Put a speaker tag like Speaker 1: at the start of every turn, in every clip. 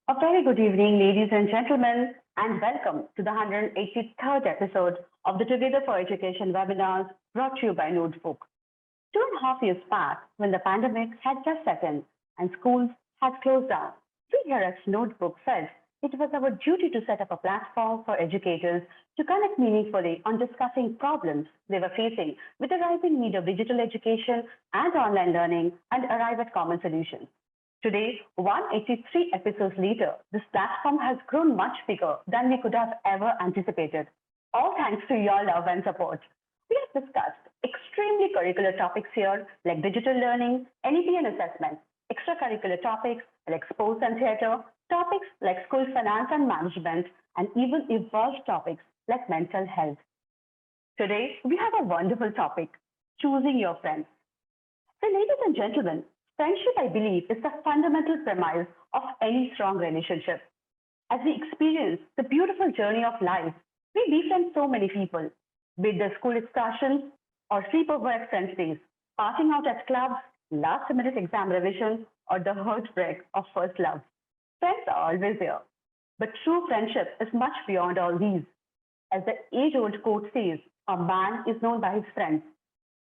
Speaker 1: A very good evening, ladies and gentlemen, and welcome to the 183rd episode of the Together for Education webinars brought to you by Notebook. 2.5 years passed when the pandemic had just set in and schools had closed down. We here at Notebook felt it was our duty to set up a platform for educators to connect meaningfully on discussing problems they were facing with the rising need of digital education and online learning and arrive at common solutions. Today, 183 episodes later, this platform has grown much bigger than we could have ever anticipated. All thanks to your love and support. We have discussed extremely curricular topics here like digital learning, NEP and assessment, extracurricular topics like sports and theatre, topics like school finance and management, and even evolved topics like mental health. Today, we have a wonderful topic, choosing your friends. So, ladies and gentlemen, friendship, I believe, is the fundamental premise of any strong relationship. As we experience the beautiful journey of life, we befriend so many people, be it the school excursions or sleepover at friends' days, parting out at clubs, last-minute exam revision, or the heartbreak of first love. Friends are always there, but true friendship is much beyond all these. As the age-old quote says, a man is known by his friends.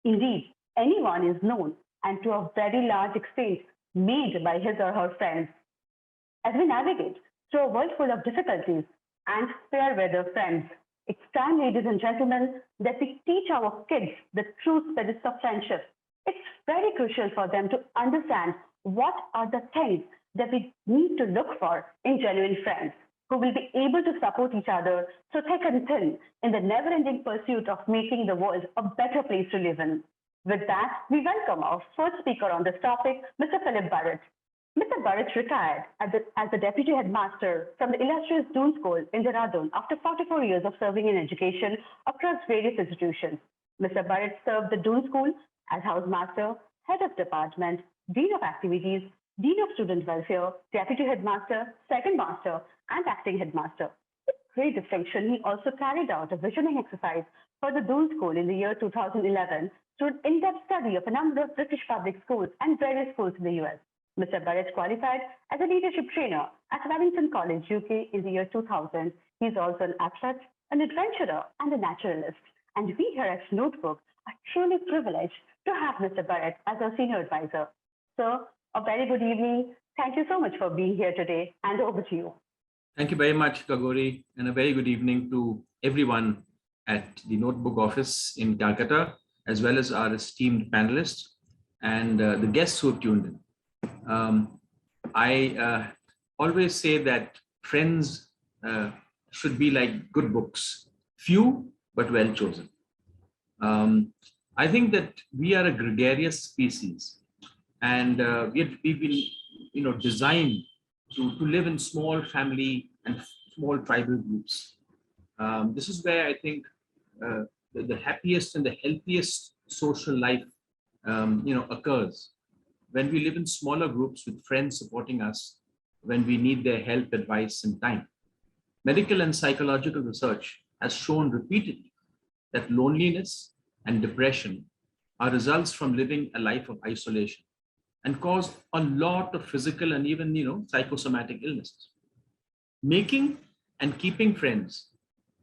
Speaker 1: Indeed, anyone is known and to a very large extent made by his or her friends. As we navigate through a world full of difficulties and fair weather friends, it's time, ladies and gentlemen, that we teach our kids the true spirits of friendship. It's very crucial for them to understand what are the things that we need to look for in genuine friends who will be able to support each other through thick and thin in the never-ending pursuit of making the world a better place to live in. With that, we welcome our first speaker on this topic, Mr. Philip Burrett. Mr. Burrett retired as the Deputy Headmaster from the illustrious Doon School in Dehradun after 44 years of serving in education across various institutions. Mr. Burrett served the Doon School as Housemaster, Head of Department, Dean of Activities, Dean of Student Welfare, Deputy Headmaster, Second Master, and Acting Headmaster. With great distinction, he also carried out a visioning exercise for the Doon School in the year 2011 through an in-depth study of a number of British public schools and various schools in the US. Mr. Burrett qualified as a leadership trainer at Wellington College, UK in the year 2000. He is also an athlete, an adventurer, and a naturalist. And we here at Notebook are truly privileged to have Mr. Burrett as our senior advisor. Sir, a very good evening. Thank you so much for being here today, and over to you.
Speaker 2: Thank you very much, Tagore, and a very good evening to everyone at the Notebook office in Kolkata, as well as our esteemed panelists and the guests who have tuned in. I always say that friends should be like good books, few but well chosen. I think that we are a gregarious species, and we've been designed to live in small family and small tribal groups. This is where I think the happiest and the healthiest social life occurs when we live in smaller groups with friends supporting us when we need their help, advice, and time. Medical and psychological research has shown repeatedly that loneliness and depression are results from living a life of isolation and cause a lot of physical and even psychosomatic illnesses. Making and keeping friends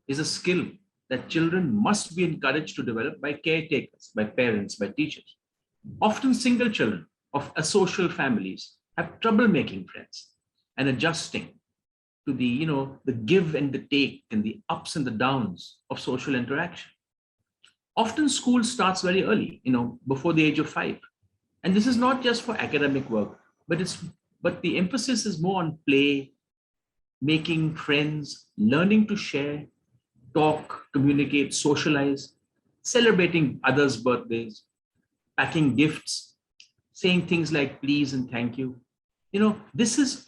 Speaker 2: is a skill that children must be encouraged to develop by caretakers, by parents, by teachers. Often single children of asocial families have trouble making friends and adjusting to the give and the take and the ups and the downs of social interaction. Often school starts very early, before the age of 5. And this is not just for academic work, but the emphasis is more on play, making friends, learning to share, talk, communicate, socialize, celebrating others' birthdays, packing gifts, saying things like please and thank you. This is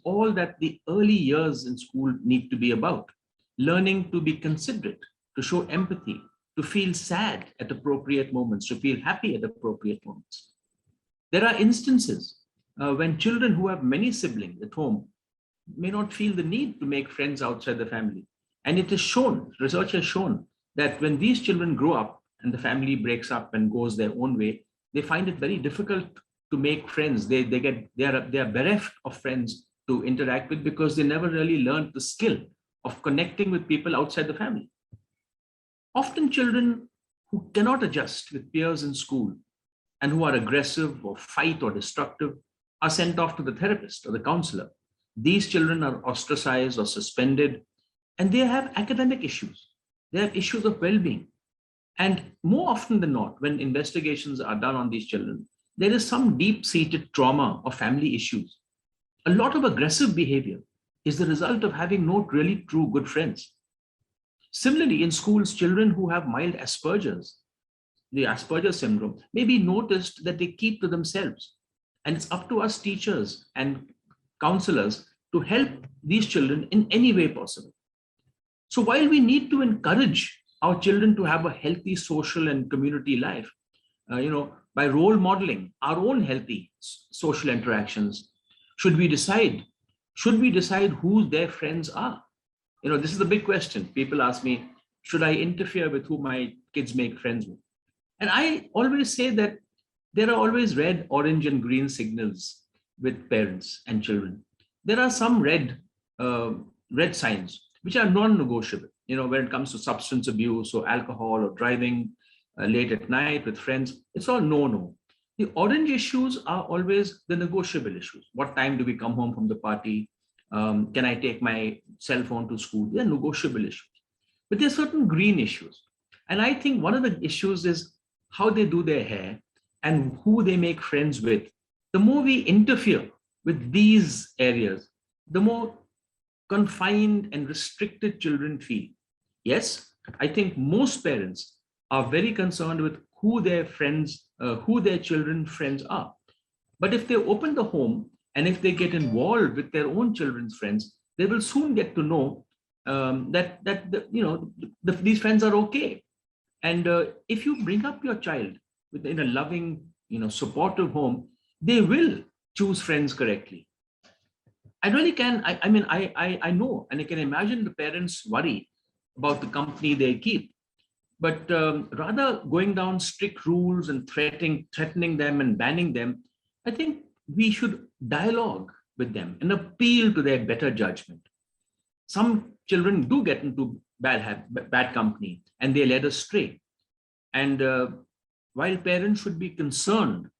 Speaker 2: all that the early years in school need to be about. Learning to be considerate, to show empathy, to feel sad at appropriate moments, to feel happy at appropriate moments. There are instances when children who have many siblings at home may not feel the need to make friends outside the family. And it is shown, research has shown that when these children grow up and the family breaks up and goes their own way, they find it very difficult to make friends. They are bereft of friends to interact with because they never really learned the skill of connecting with people outside the family. Often children who cannot adjust with peers in school and who are aggressive or fight or destructive are sent off to the therapist or the counselor. These children are ostracized or suspended, and they have academic issues. They have issues of well-being. And more often than not, when investigations are done on these children, there is some deep-seated trauma or family issues. A lot of aggressive behavior is the result of having no really true good friends. Similarly, in schools, children who have mild Asperger's, the Asperger syndrome, may be noticed that they keep to themselves. And it's up to us teachers and counselors to help these children in any way possible. So while we need to encourage our children to have a healthy social and community life, by role modeling our own healthy social interactions, should we decide who their friends are? This is the big question. People ask me, should I interfere with who my kids make friends with? And I always say that there are always red, orange, and green signals with parents and children. There are some red signs which are non-negotiable. When it comes to substance abuse or alcohol or driving late at night with friends, it's all no. The orange issues are always the negotiable issues. What time do we come home from the party? Can I take my cell phone to school? They're negotiable issues. But there are certain green issues. And I think one of the issues is how they do their hair and who they make friends with. The more we interfere with these areas, the more confined and restricted children feel. Yes, I think most parents are very concerned with who their children's friends are. But if they open the home and if they get involved with their own children's friends, they will soon get to know these friends are okay. And if you bring up your child in a loving, supportive home, they will choose friends correctly. I really can. I know, and I can imagine the parents worry about the company they keep. But rather going down strict rules and threatening them and banning them, I think we should dialogue with them and appeal to their better judgment. Some children do get into bad company and they led astray. And while parents should be concerned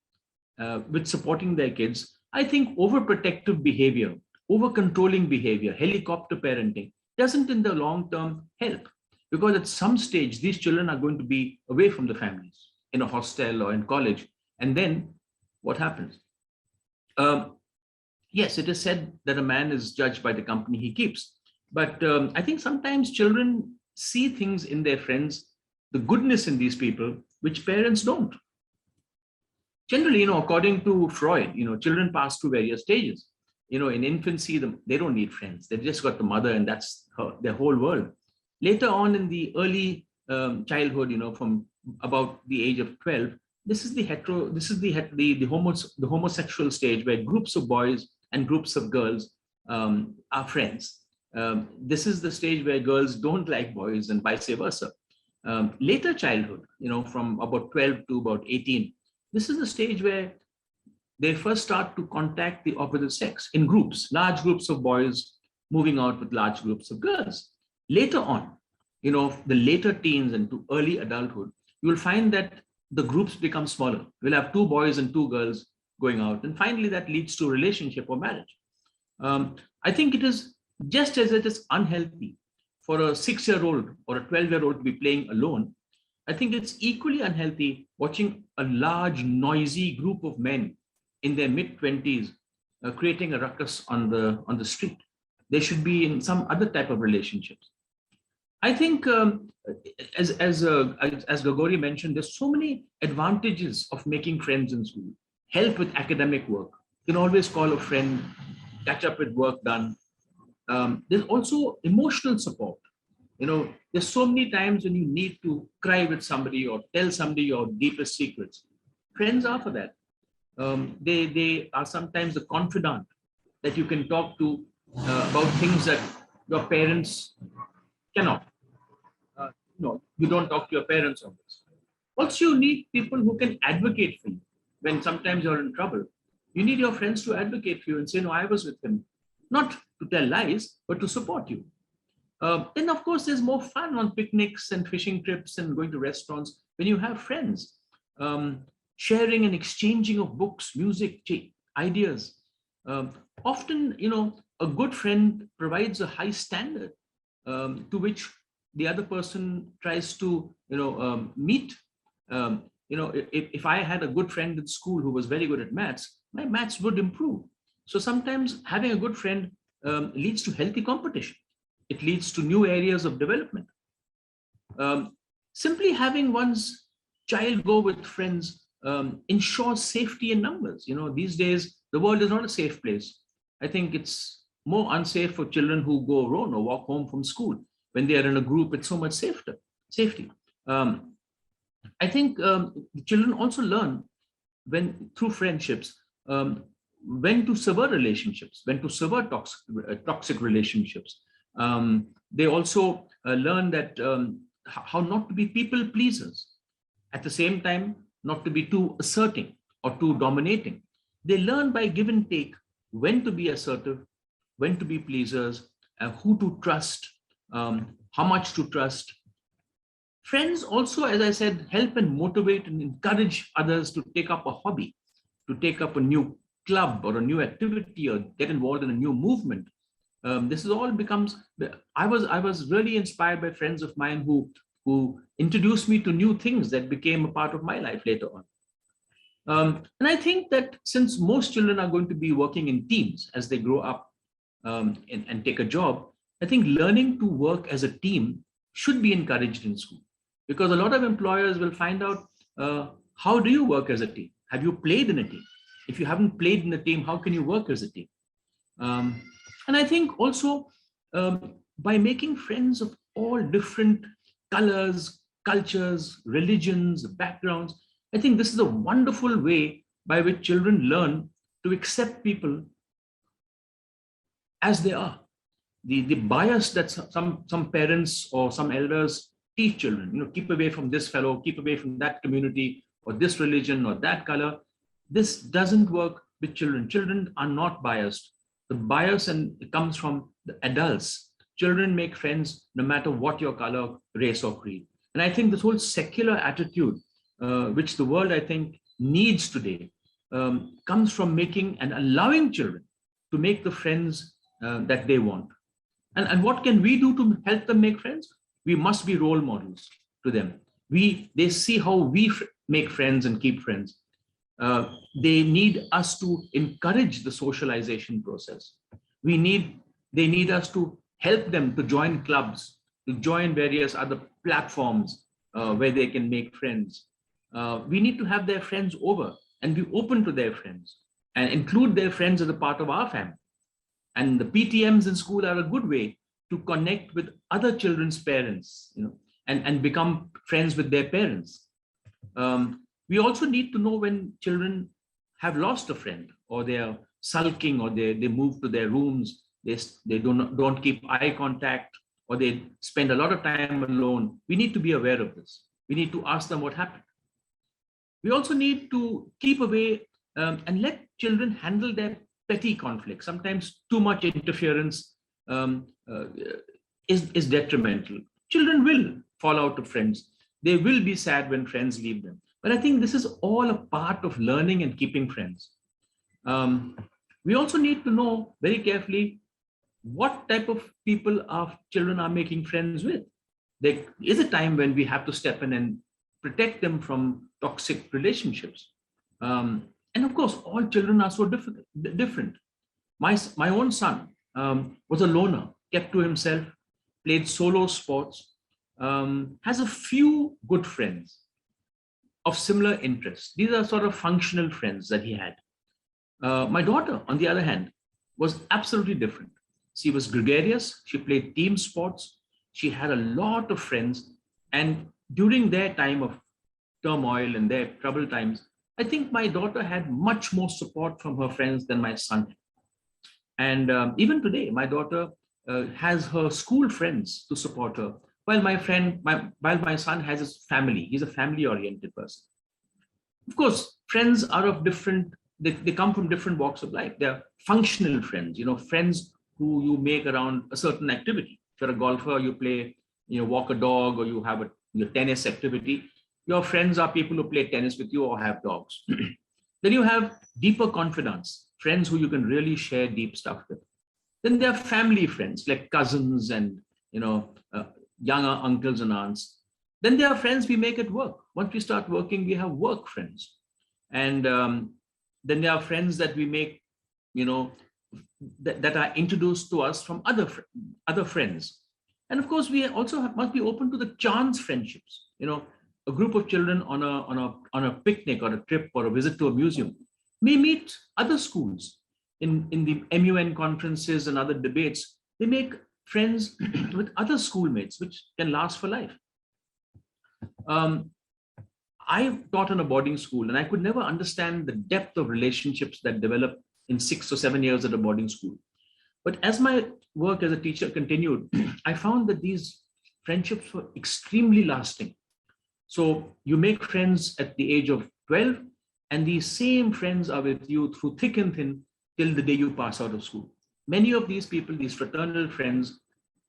Speaker 2: with supporting their kids, I think overprotective behavior, over-controlling behavior, helicopter parenting doesn't in the long term help. Because at some stage, these children are going to be away from the families in a hostel or in college. And then what happens? Yes, it is said that a man is judged by the company he keeps. But I think sometimes children see things in their friends, the goodness in these people, which parents don't. Generally, according to Freud, children pass through various stages. In infancy, they don't need friends. They've just got the mother and that's their whole world. Later on in the early childhood, from about the age of 12, this is the homosexual stage where groups of boys and groups of girls are friends. This is the stage where girls don't like boys and vice versa. Later childhood, from about 12 to about 18, this is the stage where they first start to contact the opposite sex in groups, large groups of boys moving out with large groups of girls. Later on, the later teens and to early adulthood, you will find that the groups become smaller. We'll have 2 boys and 2 girls going out. And finally, that leads to a relationship or marriage. I think it is just as it is unhealthy for a 6-year-old or a 12-year-old to be playing alone. I think it's equally unhealthy watching a large, noisy group of men in their mid-20s creating a ruckus on the street. They should be in some other type of relationships. I think, as Tagore mentioned, there's so many advantages of making friends in school. Help with academic work. You can always call a friend, catch up with work done. There's also emotional support. There's so many times when you need to cry with somebody or tell somebody your deepest secrets. Friends are for that. They are sometimes the confidant that you can talk to about things that your parents cannot. You don't talk to your parents on this. Also, you need people who can advocate for you when sometimes you're in trouble. You need your friends to advocate for you and say, no, I was with him. not to tell lies, but to support you. Then, of course, there's more fun on picnics and fishing trips and going to restaurants when you have friends. Sharing and exchanging of books, music, ideas. Often, a good friend provides a high standard to which the other person tries to, meet. If I had a good friend in school who was very good at maths, my maths would improve. So sometimes having a good friend leads to healthy competition. It leads to new areas of development. Simply having one's child go with friends ensures safety in numbers. These days, the world is not a safe place. I think it's more unsafe for children who go alone or walk home from school. When they are in a group, it's so much safety. I think children also learn through friendships, when to sever relationships, when to sever toxic relationships. They also learn that how not to be people pleasers. At the same time, not to be too asserting or too dominating. They learn by give and take when to be assertive, when to be pleasers, who to trust, how much to trust. Friends also, as I said, help and motivate and encourage others to take up a hobby, to take up a new club or a new activity or get involved in a new movement. This is all becomes. I was really inspired by friends of mine who introduced me to new things that became a part of my life later on. And I think that since most children are going to be working in teams as they grow up and take a job, I think learning to work as a team should be encouraged in school, because a lot of employers will find out, how do you work as a team? Have you played in a team? If you haven't played in a team, how can you work as a team? And I think also by making friends of all different colors, cultures, religions, backgrounds, I think this is a wonderful way by which children learn to accept people as they are. The bias that some parents or some elders teach children, keep away from this fellow, keep away from that community or this religion or that color. This doesn't work with children. Children are not biased. The bias it comes from the adults. Children make friends no matter what your color, race, or creed. And I think this whole secular attitude, which the world, I think, needs today, comes from making and allowing children to make the friends that they want. And what can we do to help them make friends? We must be role models to them. They see how we make friends and keep friends. They need us to encourage the socialization process. They need us to help them to join clubs, to join various other platforms where they can make friends. We need to have their friends over and be open to their friends and include their friends as a part of our family. And the PTMs in school are a good way to connect with other children's parents, and become friends with their parents. We also need to know when children have lost a friend, or they are sulking, or they move to their rooms, they don't keep eye contact, or they spend a lot of time alone. We need to be aware of this. We need to ask them what happened. We also need to keep away and let children handle their petty conflicts. Sometimes too much interference is detrimental. Children will fall out of friends. They will be sad when friends leave them. But I think this is all a part of learning and keeping friends. We also need to know very carefully what type of people our children are making friends with. There is a time when we have to step in and protect them from toxic relationships. And of course, all children are so different. My own son was a loner, kept to himself, played solo sports, has a few good friends of similar interests. These are sort of functional friends that he had. My daughter, on the other hand, was absolutely different. She was gregarious. She played team sports. She had a lot of friends. And during their time of turmoil and their troubled times, I think my daughter had much more support from her friends than my son had. And even today, my daughter has her school friends to support her, while my son has his family. He's a family-oriented person. Of course, friends are of different, they come from different walks of life. They're functional friends, friends who you make around a certain activity. If you're a golfer, you play, walk a dog, or you have your tennis activity. Your friends are people who play tennis with you or have dogs. Then you have deeper confidants, friends who you can really share deep stuff with. Then there are family friends like cousins and younger uncles and aunts. Then there are friends we make at work. Once we start working, we have work friends. And then there are friends that we make, that are introduced to us from other friends. And of course, we also must be open to the chance friendships. A group of children on a picnic or a trip or a visit to a museum may meet other schools in the MUN conferences and other debates. They make friends with other schoolmates, which can last for life. I taught in a boarding school, and I could never understand the depth of relationships that develop in 6 or 7 years at a boarding school. But as my work as a teacher continued, I found that these friendships were extremely lasting. So you make friends at the age of 12, and these same friends are with you through thick and thin till the day you pass out of school. Many of these people, these fraternal friends,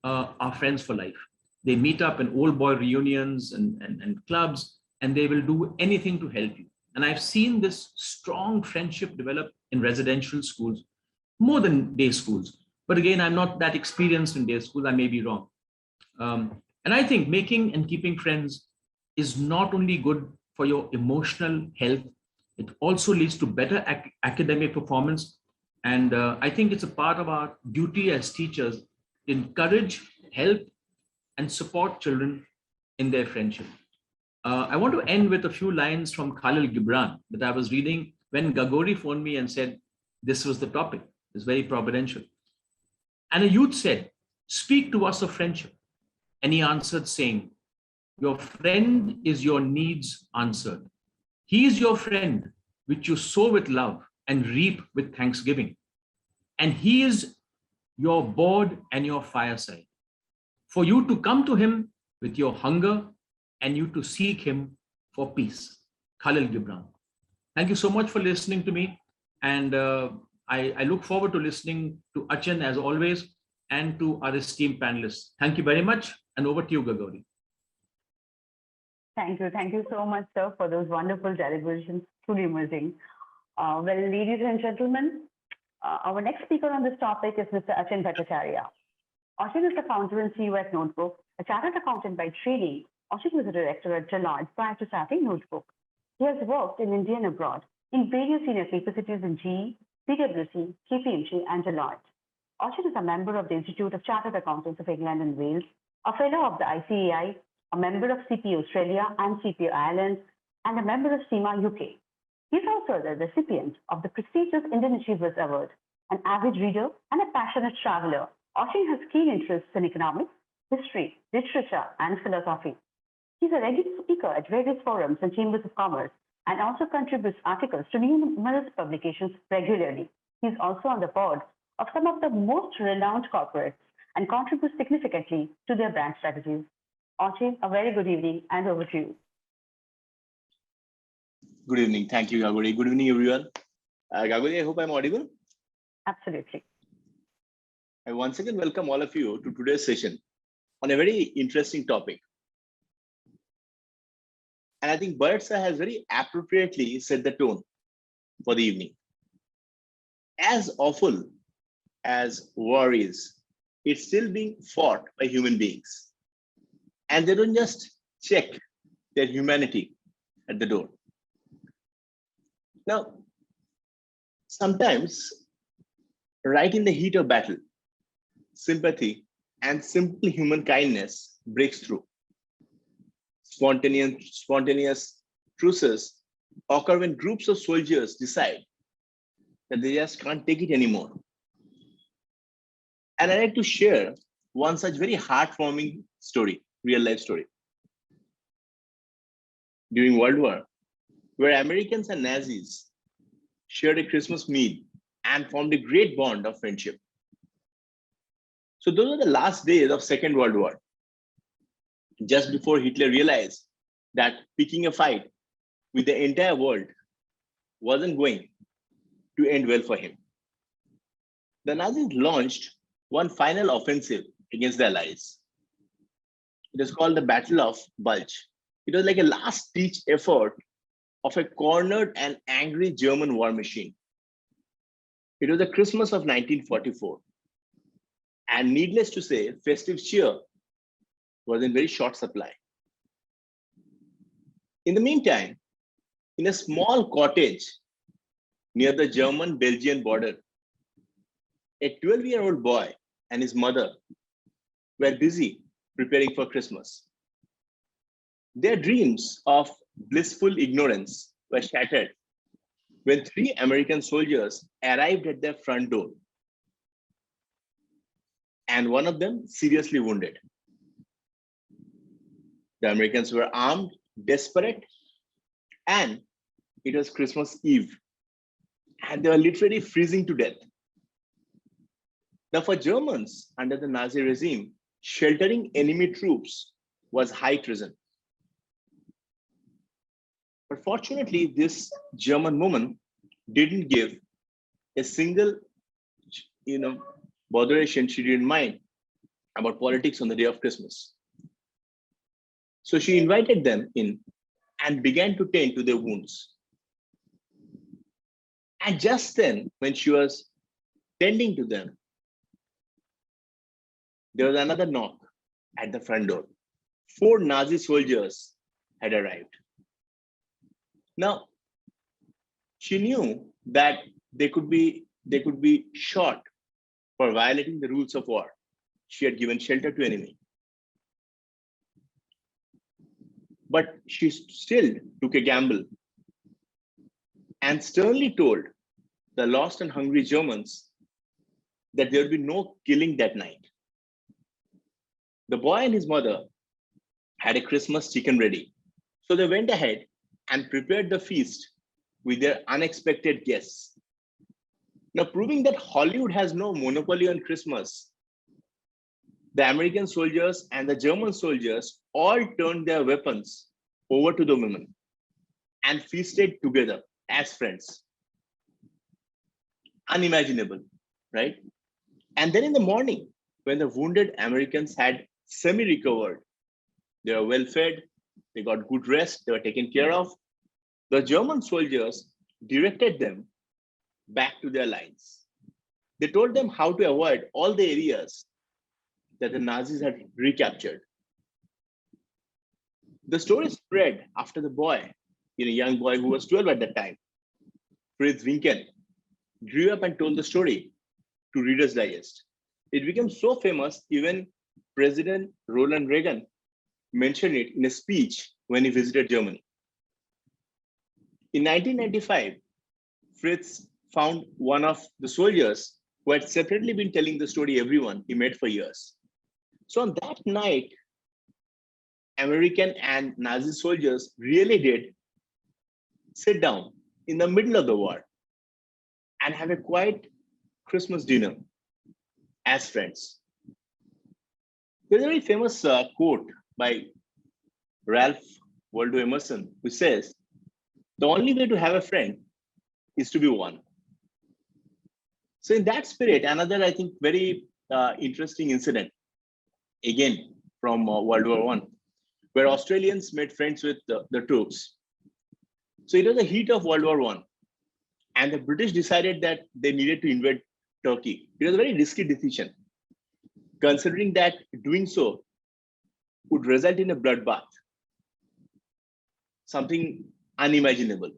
Speaker 2: are friends for life. They meet up in old boy reunions and clubs, and they will do anything to help you. And I've seen this strong friendship develop in residential schools more than day schools. But again, I'm not that experienced in day school. I may be wrong. And I think making and keeping friends is not only good for your emotional health, it also leads to better academic performance. And I think it's a part of our duty as teachers to encourage, help, and support children in their friendship. I want to end with a few lines from Khalil Gibran that I was reading when Tagore phoned me and said, this was the topic. It's very providential. And a youth said, speak to us of friendship. And he answered saying, your friend is your needs answered. He is your friend, which you sow with love and reap with thanksgiving. And he is your board and your fireside. For you to come to him with your hunger and you to seek him for peace. Khalil Gibran. Thank you so much for listening to me. And I look forward to listening to Achin as always and to our esteemed panelists. Thank you very much. And over to you, Gagori.
Speaker 1: Thank you. Thank you so much, sir, for those wonderful deliberations. Truly amazing. Well, ladies and gentlemen, our next speaker on this topic is Mr. Achin Bhattacharyya. Achin is the founder and CEO at Notebook, a chartered accountant by training. Achin was a director at Deloitte prior to starting Notebook. He has worked in India and abroad in various senior capacities in GE, PwC, KPMG, and Deloitte. Achin is a member of the Institute of Chartered Accountants of England and Wales, a fellow of the ICAI, a member of CPA Australia and CPA Ireland, and a member of CIMA UK. He is also the recipient of the prestigious Indian Achievers Award, an avid reader and a passionate traveler. Achin has keen interests in economics, history, literature, and philosophy. He's a regular speaker at various forums and chambers of commerce and also contributes articles to numerous publications regularly. He's also on the board of some of the most renowned corporates and contributes significantly to their brand strategies. Achin, a very good evening and over to you.
Speaker 3: Good evening. Thank you, Tagore. Good evening, everyone. Tagore, I hope I'm audible.
Speaker 1: Absolutely.
Speaker 3: I once again welcome all of you to today's session on a very interesting topic. And I think Burrett has very appropriately set the tone for the evening. As awful as war is, it's still being fought by human beings. And they don't just check their humanity at the door. Now, sometimes, right in the heat of battle, sympathy and simple human kindness breaks through. Spontaneous truces occur when groups of soldiers decide that they just can't take it anymore. And I'd like to share one such very heartwarming story, real life story. During World War, where Americans and Nazis shared a Christmas meal and formed a great bond of friendship. So those are the last days of Second World War, just before Hitler realized that picking a fight with the entire world wasn't going to end well for him. The Nazis launched one final offensive against the Allies. It is called the Battle of Bulge. It was like a last-ditch effort of a cornered and angry German war machine. It was the Christmas of 1944. And needless to say, festive cheer was in very short supply. In the meantime, in a small cottage near the German-Belgian border, a 12-year-old boy and his mother were busy preparing for Christmas. Their dreams of blissful ignorance were shattered when 3 American soldiers arrived at their front door, and one of them seriously wounded. The Americans were armed, desperate, and it was Christmas Eve, and they were literally freezing to death. Now, for Germans under the Nazi regime, sheltering enemy troops was high treason. But fortunately, this German woman didn't give a single, botheration. She didn't mind about politics on the day of Christmas. So she invited them in and began to tend to their wounds. And just then, when she was tending to them, there was another knock at the front door. 4 Nazi soldiers had arrived. Now, she knew that they could be shot for violating the rules of war. She had given shelter to enemy. But she still took a gamble and sternly told the lost and hungry Germans that there would be no killing that night. The boy and his mother had a Christmas chicken ready. So they went ahead and prepared the feast with their unexpected guests. Now, proving that Hollywood has no monopoly on Christmas, the American soldiers and the German soldiers all turned their weapons over to the women and feasted together as friends. Unimaginable, right? And then in the morning, when the wounded Americans had semi-recovered, they were well fed, they got good rest, they were taken care of, the German soldiers directed them back to their lines. They told them how to avoid all the areas that the Nazis had recaptured. The story spread after the boy, a young boy who was 12 at that time, Fritz Winken, grew up and told the story to Reader's Digest. It became so famous, even President Ronald Reagan mentioned it in a speech when he visited Germany. In 1995, Fritz found one of the soldiers who had separately been telling the story everyone he met for years. So on that night, American and Nazi soldiers really did sit down in the middle of the war and have a quiet Christmas dinner as friends. There's a very famous quote by Ralph Waldo Emerson, who says, "The only way to have a friend is to be one." So in that spirit, another, I think, very interesting incident, again from World War I, where Australians made friends with the troops. So it was the heat of World War I, and the British decided that they needed to invade Turkey. It was a very risky decision, considering that doing so would result in a bloodbath, something unimaginable.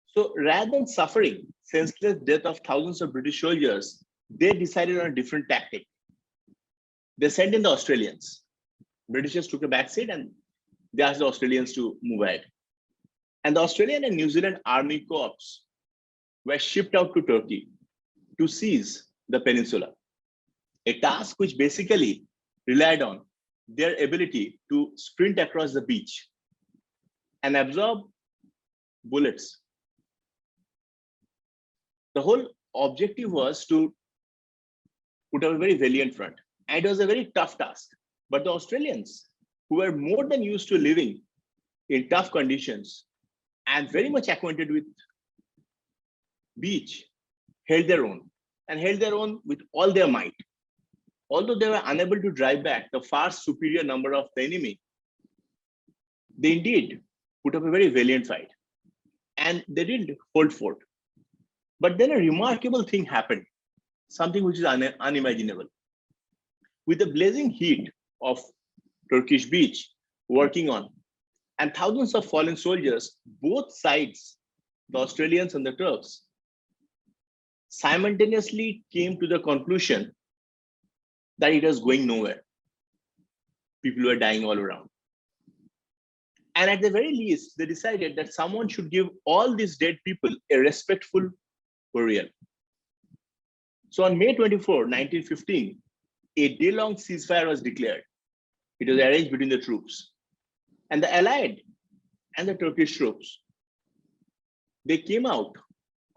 Speaker 3: So rather than suffering senseless death of thousands of British soldiers, they decided on a different tactic. They sent in the Australians. Britishers took a backseat and they asked the Australians to move ahead. And the Australian and New Zealand Army Corps were shipped out to Turkey to seize the peninsula, a task which basically relied on their ability to sprint across the beach and absorb bullets. The whole objective was to put up a very valiant front. And it was a very tough task. But the Australians, who were more than used to living in tough conditions and very much acquainted with beach, held their own, and held their own with all their might. although they were unable to drive back the far superior number of the enemy, they indeed put up a very valiant fight and they did hold fort. But then a remarkable thing happened, something which is unimaginable. With the blazing heat of Turkish beach working on and thousands of fallen soldiers, both sides, the Australians and the Turks, simultaneously came to the conclusion that it was going nowhere. People were dying all around. And at the very least, they decided that someone should give all these dead people a respectful burial. So on May 24, 1915, a day-long ceasefire was declared. It was arranged between the troops. And the Allied and the Turkish troops, they came out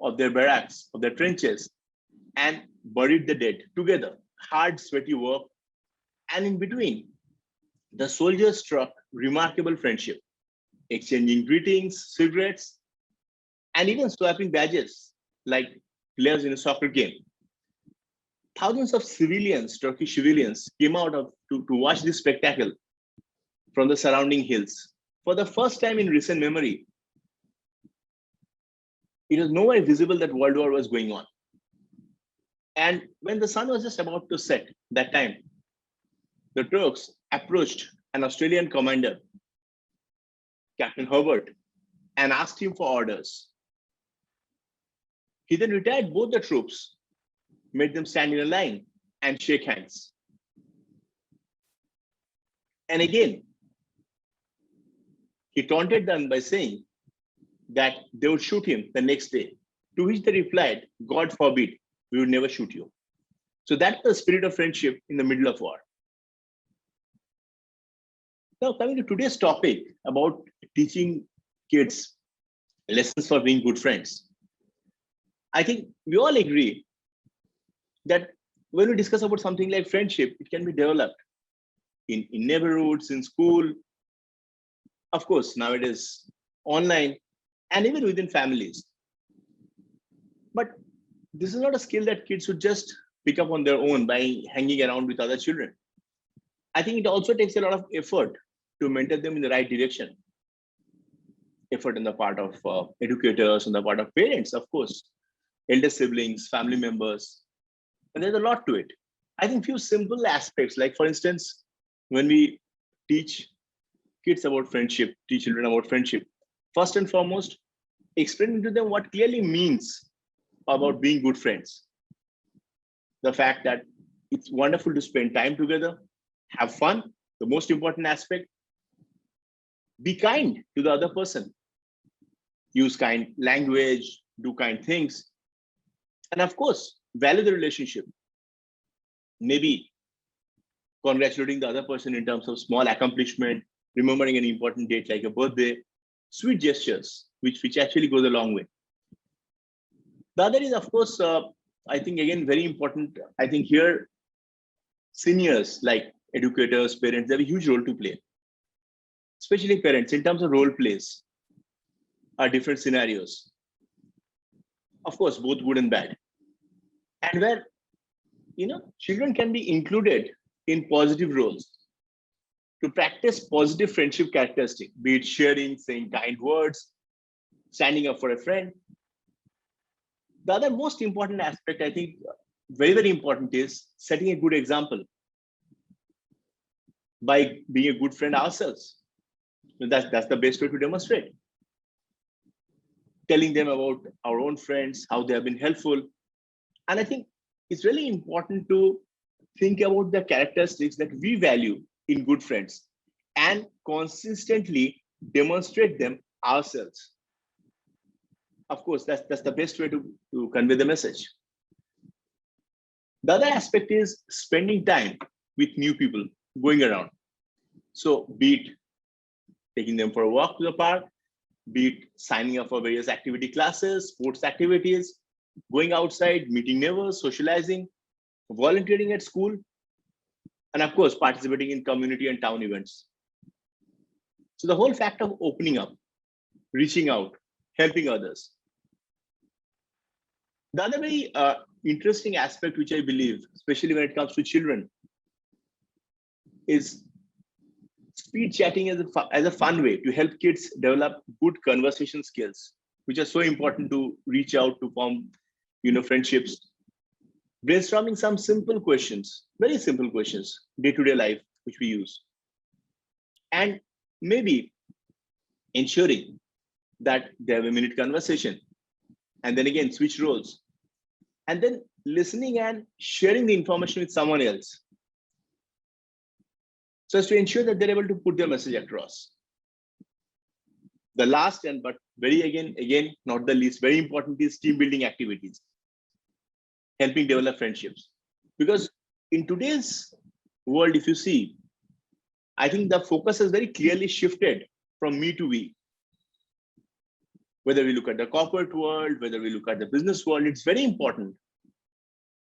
Speaker 3: of their barracks, of their trenches, and buried the dead together. Hard, sweaty work. And in between, the soldiers struck remarkable friendship, exchanging greetings, cigarettes, and even swapping badges like players in a soccer game. Thousands of civilians, Turkish civilians, came out to watch this spectacle from the surrounding hills. For the first time in recent memory, it was nowhere visible that World War was going on. And when the sun was just about to set that time, the Turks approached an Australian commander, Captain Herbert, and asked him for orders. He then retired both the troops, made them stand in a line and shake hands. And again, he taunted them by saying that they would shoot him the next day, to which they replied, "God forbid, we would never shoot you." So that's the spirit of friendship in the middle of war. Now, coming to today's topic about teaching kids lessons for being good friends. I think we all agree that when we discuss about something like friendship, it can be developed in neighborhoods, in school, of course, nowadays, online, and even within families. But this is not a skill that kids should just pick up on their own by hanging around with other children. I think it also takes a lot of effort to mentor them in the right direction. Effort on the part of educators, on the part of parents, of course, elder siblings, family members, and there's a lot to it. I think few simple aspects, like for instance, when we teach kids about friendship, teach children about friendship, first and foremost, explaining to them what clearly means about being good friends. The fact that it's wonderful to spend time together, have fun, the most important aspect, be kind to the other person, use kind language, do kind things, and of course, value the relationship. Maybe congratulating the other person in terms of small accomplishment, remembering an important date like a birthday, sweet gestures, which actually goes a long way. The other is, of course, I think, again, very important. I think here, seniors like educators, parents, they have a huge role to play, especially parents in terms of role plays, are different scenarios. Of course, both good and bad. And where, children can be included in positive roles to practice positive friendship characteristics, be it sharing, saying kind words, standing up for a friend. The other most important aspect, I think, very, very important, is setting a good example by being a good friend ourselves. That's the best way to demonstrate. Telling them about our own friends, how they have been helpful. And I think it's really important to think about the characteristics that we value in good friends and consistently demonstrate them ourselves. Of course, that's the best way to convey the message. The other aspect is spending time with new people going around. So be it taking them for a walk to the park, be it signing up for various activity classes, sports activities, going outside, meeting neighbors, socializing, volunteering at school, and of course, participating in community and town events. So the whole fact of opening up, reaching out, helping others. The other very interesting aspect, which I believe, especially when it comes to children, is speed chatting as a fun way to help kids develop good conversation skills, which are so important to reach out to form, friendships. Brainstorming some simple questions, very simple questions, day-to-day life, which we use. And maybe ensuring that they have a minute conversation. And then again, switch roles. And then listening and sharing the information with someone else, so as to ensure that they're able to put their message across. The last but very again, not the least, very important is team building activities, helping develop friendships. Because in today's world, if you see, I think the focus has very clearly shifted from me to we. Whether we look at the corporate world, whether we look at the business world, it's very important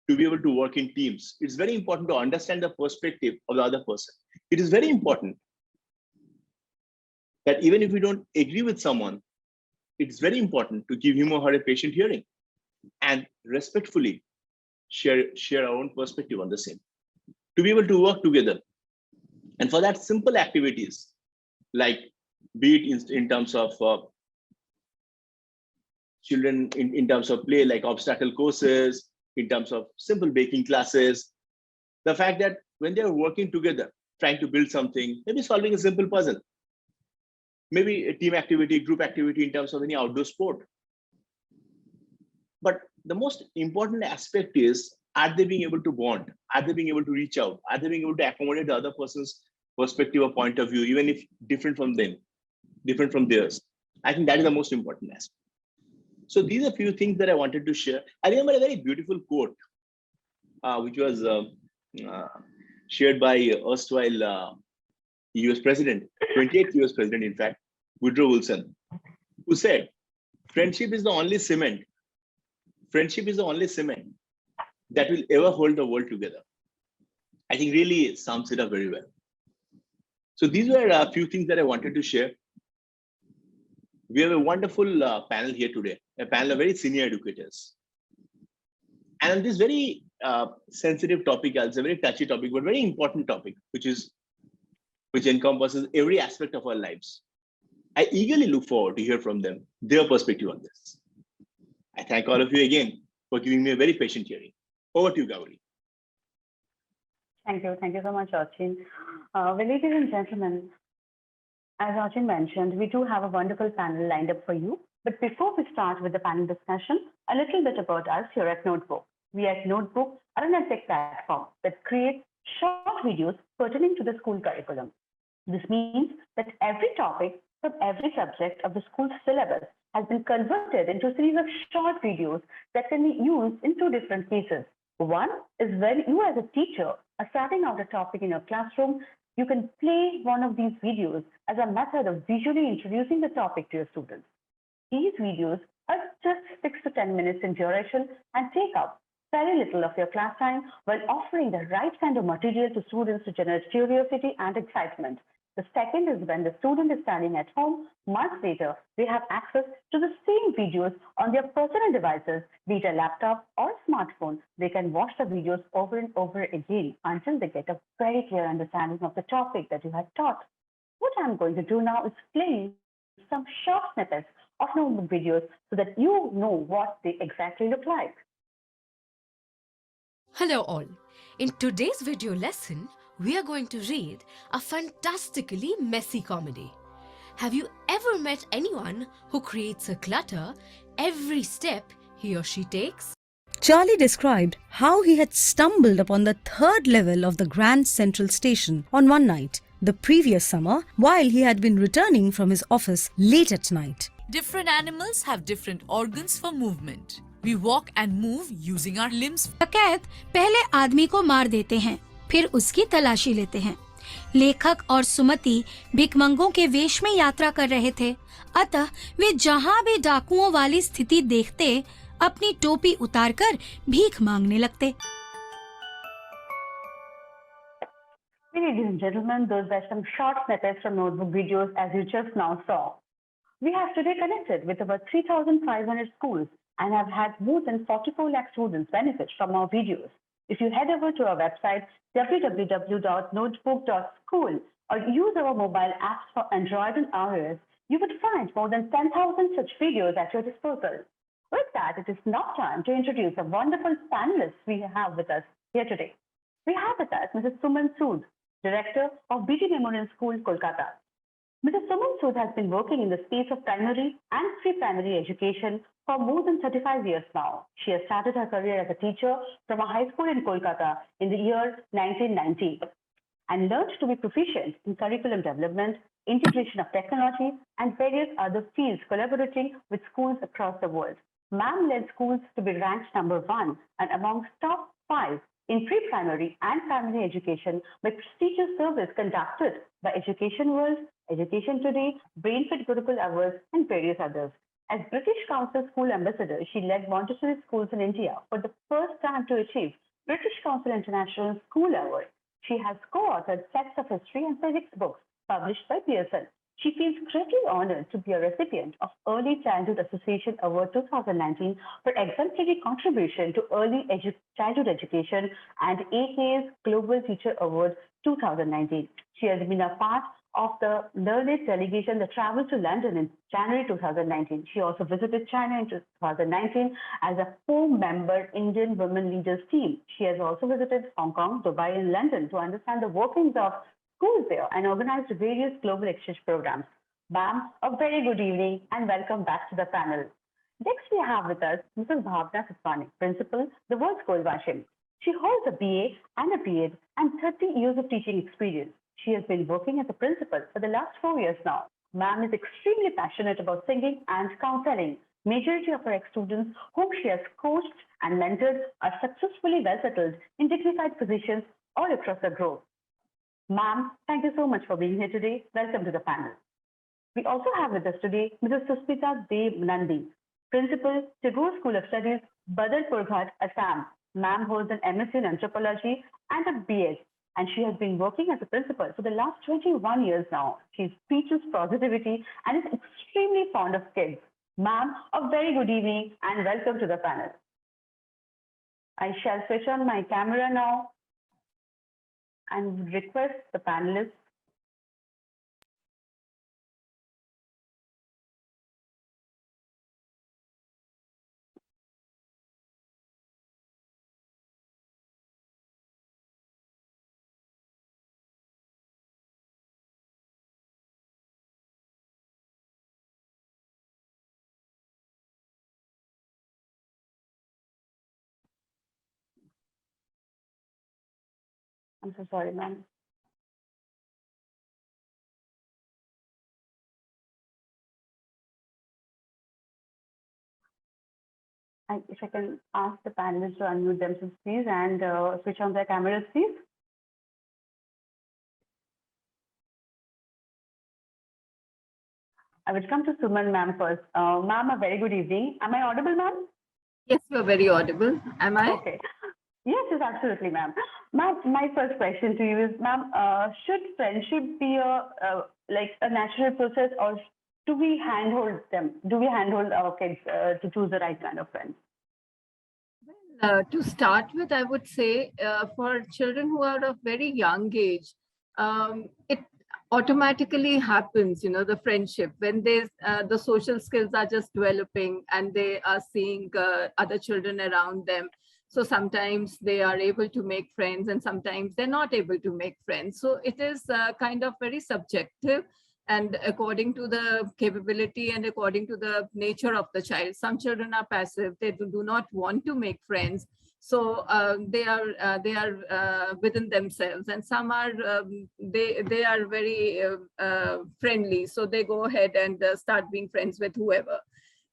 Speaker 3: to be able to work in teams. It's very important to understand the perspective of the other person. It is very important that even if we don't agree with someone, it's very important to give him or her a patient hearing and respectfully share our own perspective on the same, to be able to work together. And for that, simple activities, like be it in terms of children, in terms of play, like obstacle courses, in terms of simple baking classes, the fact that when they're working together, trying to build something, maybe solving a simple puzzle, maybe a team activity, group activity in terms of any outdoor sport. But the most important aspect is, are they being able to bond? Are they being able to reach out? Are they being able to accommodate the other person's perspective or point of view, even if different from them, different from theirs? I think that is the most important aspect. So these are a few things that I wanted to share. I remember a very beautiful quote, which was shared by erstwhile US President, 28th US President, in fact, Woodrow Wilson, who said, friendship is the only cement. Friendship is the only cement that will ever hold the world together. I think really sums it up very well. So these were a few things that I wanted to share. We have a wonderful panel here today, a panel of very senior educators. And on this very sensitive topic, it's a very touchy topic, but very important topic, which encompasses every aspect of our lives. I eagerly look forward to hear from them, their perspective on this. I thank all of you again for giving me a very patient hearing. Over to you, Gauri.
Speaker 1: Thank you so much, Achin. Well, ladies and gentlemen, as Achin mentioned, we do have a wonderful panel lined up for you. But before we start with the panel discussion, a little bit about us here at Notebook. We at Notebook are an edtech platform that creates short videos pertaining to the school curriculum. This means that every topic from every subject of the school syllabus has been converted into a series of short videos that can be used in two different cases. One is when you as a teacher are starting out a topic in your classroom, you can play one of these videos as a method of visually introducing the topic to your students. These videos are just 6 to 10 minutes in duration and take up very little of your class time while offering the right kind of material to students to generate curiosity and excitement. The second is when the student is studying at home, months later, they have access to the same videos on their personal devices, be it a laptop or a smartphone. They can watch the videos over and over again until they get a very clear understanding of the topic that you had taught. What I'm going to do now is play some short snippets of notebook videos so that you know what they exactly look like.
Speaker 4: Hello all. In today's video lesson, we are going to read a fantastically messy comedy. Have you ever met anyone who creates a clutter every step he or she takes?
Speaker 5: Charlie described how he had stumbled upon the third level of the Grand Central Station on one night, the previous summer, while he had been returning from his office late at night.
Speaker 6: Different animals have different organs for movement. We walk and move using our limbs.
Speaker 7: डकैत पहले आदमी को मार देते हैं, फिर उसकी तलाशी लेते हैं। लेखक और सुमति भिखमंगों के वेश में यात्रा कर रहे थे, अतः वे जहाँ भी डाकुओं वाली स्थिति देखते, अपनी टोपी उतारकर भीख मांगने लगते।
Speaker 1: Ladies and gentlemen, those were some short snippets from notebook videos as you just now saw. We have today connected with about 3,500 schools and have had more than 44 lakh students benefit from our videos. If you head over to our website, www.notebook.school, or use our mobile apps for Android and iOS, you would find more than 10,000 such videos at your disposal. With that, it is now time to introduce a wonderful panelists we have with us here today. We have with us Mrs. Suman Sood, Director of BT Memorial School, Kolkata. Mrs. Suman Sood has been working in the space of primary and pre-primary education for more than 35 years now. She has started her career as a teacher from a high school in Kolkata in the year 1990 and learned to be proficient in curriculum development, integration of technology, and various other fields, collaborating with schools across the world. Ma'am led schools to be ranked #1 and amongst top 5 in pre-primary and primary education by prestigious surveys conducted by Education World, Education Today, Brainfit Gurukul Awards, and various others. As British Council School Ambassador, she led Montessori schools in India for the first time to achieve British Council International School Award. She has co-authored sets of history and civics books published by Pearson. She feels greatly honored to be a recipient of Early Childhood Association Award 2019 for exemplary contribution to early childhood education and AK's Global Teacher Award 2019. She has been a part of the learned delegation that traveled to London in January 2019. She also visited China in 2019 as a 4-member Indian Women Leaders team. She has also visited Hong Kong, Dubai, and London to understand the workings of schools there and organized various global exchange programs. Ma'am, a very good evening and welcome back to the panel. Next, we have with us Mrs. Sutwane, Principal, the World School, Washim. She holds a BA and a BEd and 30 years of teaching experience. She has been working as a principal for the last 4 years now. Ma'am is extremely passionate about singing and counseling. Majority of her ex-students whom she has coached and mentored are successfully well settled in dignified positions all across the globe. Ma'am, thank you so much for being here today. Welcome to the panel. We also have with us today Mrs. Sushmita Nandi, Principal, Tagore School of Studies, Bhattacharyya, Assam. Ma'am holds an MSc in Anthropology and a BS, and she has been working as a principal for the last 21 years now. She preaches positivity and is extremely fond of kids. Ma'am, a very good evening and welcome to the panel. I shall switch on my camera now and request the panelists I'm so sorry, ma'am. If I can ask the panelists to unmute themselves, please, and switch on their cameras, please. I will come to Suman, ma'am, first. Ma'am, a very good evening. Am I audible, ma'am?
Speaker 8: Yes, you are very audible. Am I?
Speaker 1: Okay. Yes, absolutely, ma'am. Ma'am, my first question to you is, ma'am, should friendship be like a natural process, or do we handhold them? Do we handhold our kids to choose the right kind of friends?
Speaker 8: To start with, I would say for children who are of very young age, it automatically happens, the friendship when the social skills are just developing and they are seeing other children around them. So sometimes they are able to make friends and sometimes they're not able to make friends. So it is kind of very subjective and according to the capability and according to the nature of the child. Some children are passive, they do not want to make friends. So they are within themselves, and some are they are very friendly. So they go ahead and start being friends with whoever.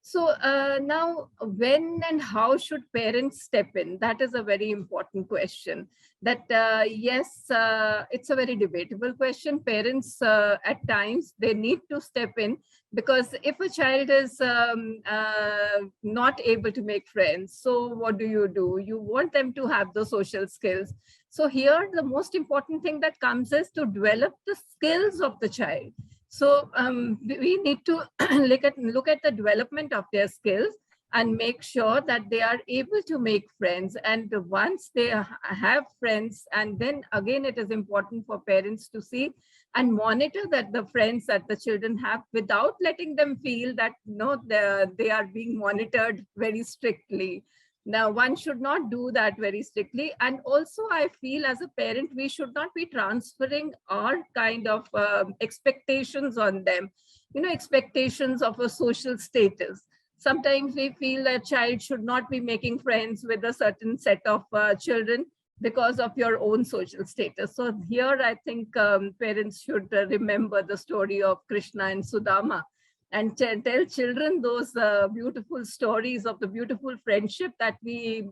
Speaker 8: So now, when and how should parents step in? That is a very important question. That yes, it's a very debatable question. Parents at times they need to step in, because if a child is not able to make friends, so what do? You want them to have the social skills. So here the most important thing that comes is to develop the skills of the child. So we need to look at the development of their skills, and make sure that they are able to make friends. And once they have friends, and then again, it is important for parents to see and monitor that the friends that the children have without letting them feel that they are being monitored very strictly. Now, one should not do that very strictly. And also, I feel as a parent, we should not be transferring our kind of expectations on them, expectations of a social status. Sometimes we feel a child should not be making friends with a certain set of children because of your own social status. So here, I think parents should remember the story of Krishna and Sudama, and tell children those beautiful stories of the beautiful friendship that we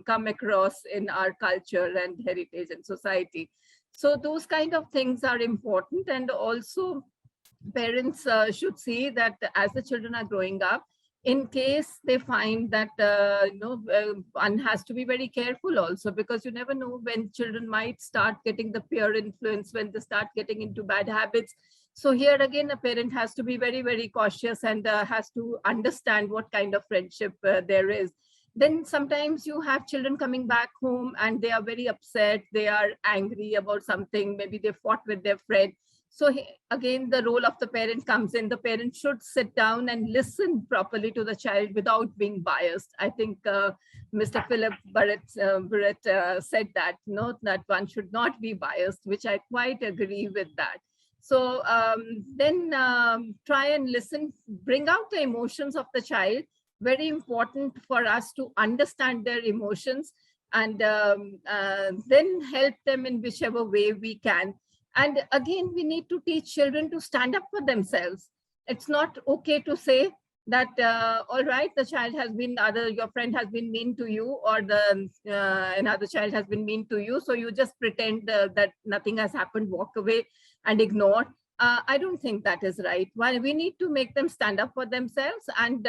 Speaker 8: come across in our culture and heritage and society. So those kind of things are important. And also parents should see that as the children are growing up, in case they find that, one has to be very careful also, because you never know when children might start getting the peer influence, when they start getting into bad habits. So here again, a parent has to be very, very cautious and has to understand what kind of friendship there is. Then sometimes you have children coming back home and they are very upset. They are angry about something. Maybe they fought with their friend. So again, the role of the parent comes in. The parent should sit down and listen properly to the child without being biased. I think Mr. Philip Burrett said that, that one should not be biased, which I quite agree with that. So then try and listen, bring out the emotions of the child. Very important for us to understand their emotions, and then help them in whichever way we can. And again, we need to teach children to stand up for themselves. It's not okay to say that, all right, the child has been, your friend has been mean to you, or another child has been mean to you, so you just pretend that nothing has happened, walk away and ignore. I don't think that is right. While we need to make them stand up for themselves, and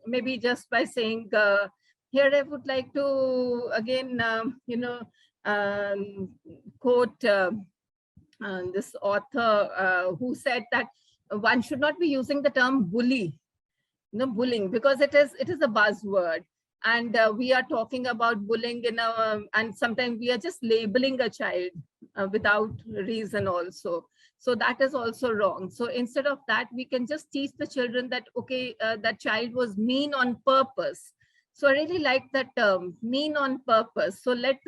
Speaker 8: maybe just by saying, here I would like to again, quote this author who said that one should not be using the term bully, bullying, because it is a buzzword, and we are talking about bullying and sometimes we are just labeling a child without reason also. So that is also wrong. So instead of that, we can just teach the children that, okay, that child was mean on purpose. So I really like that term, mean on purpose. So let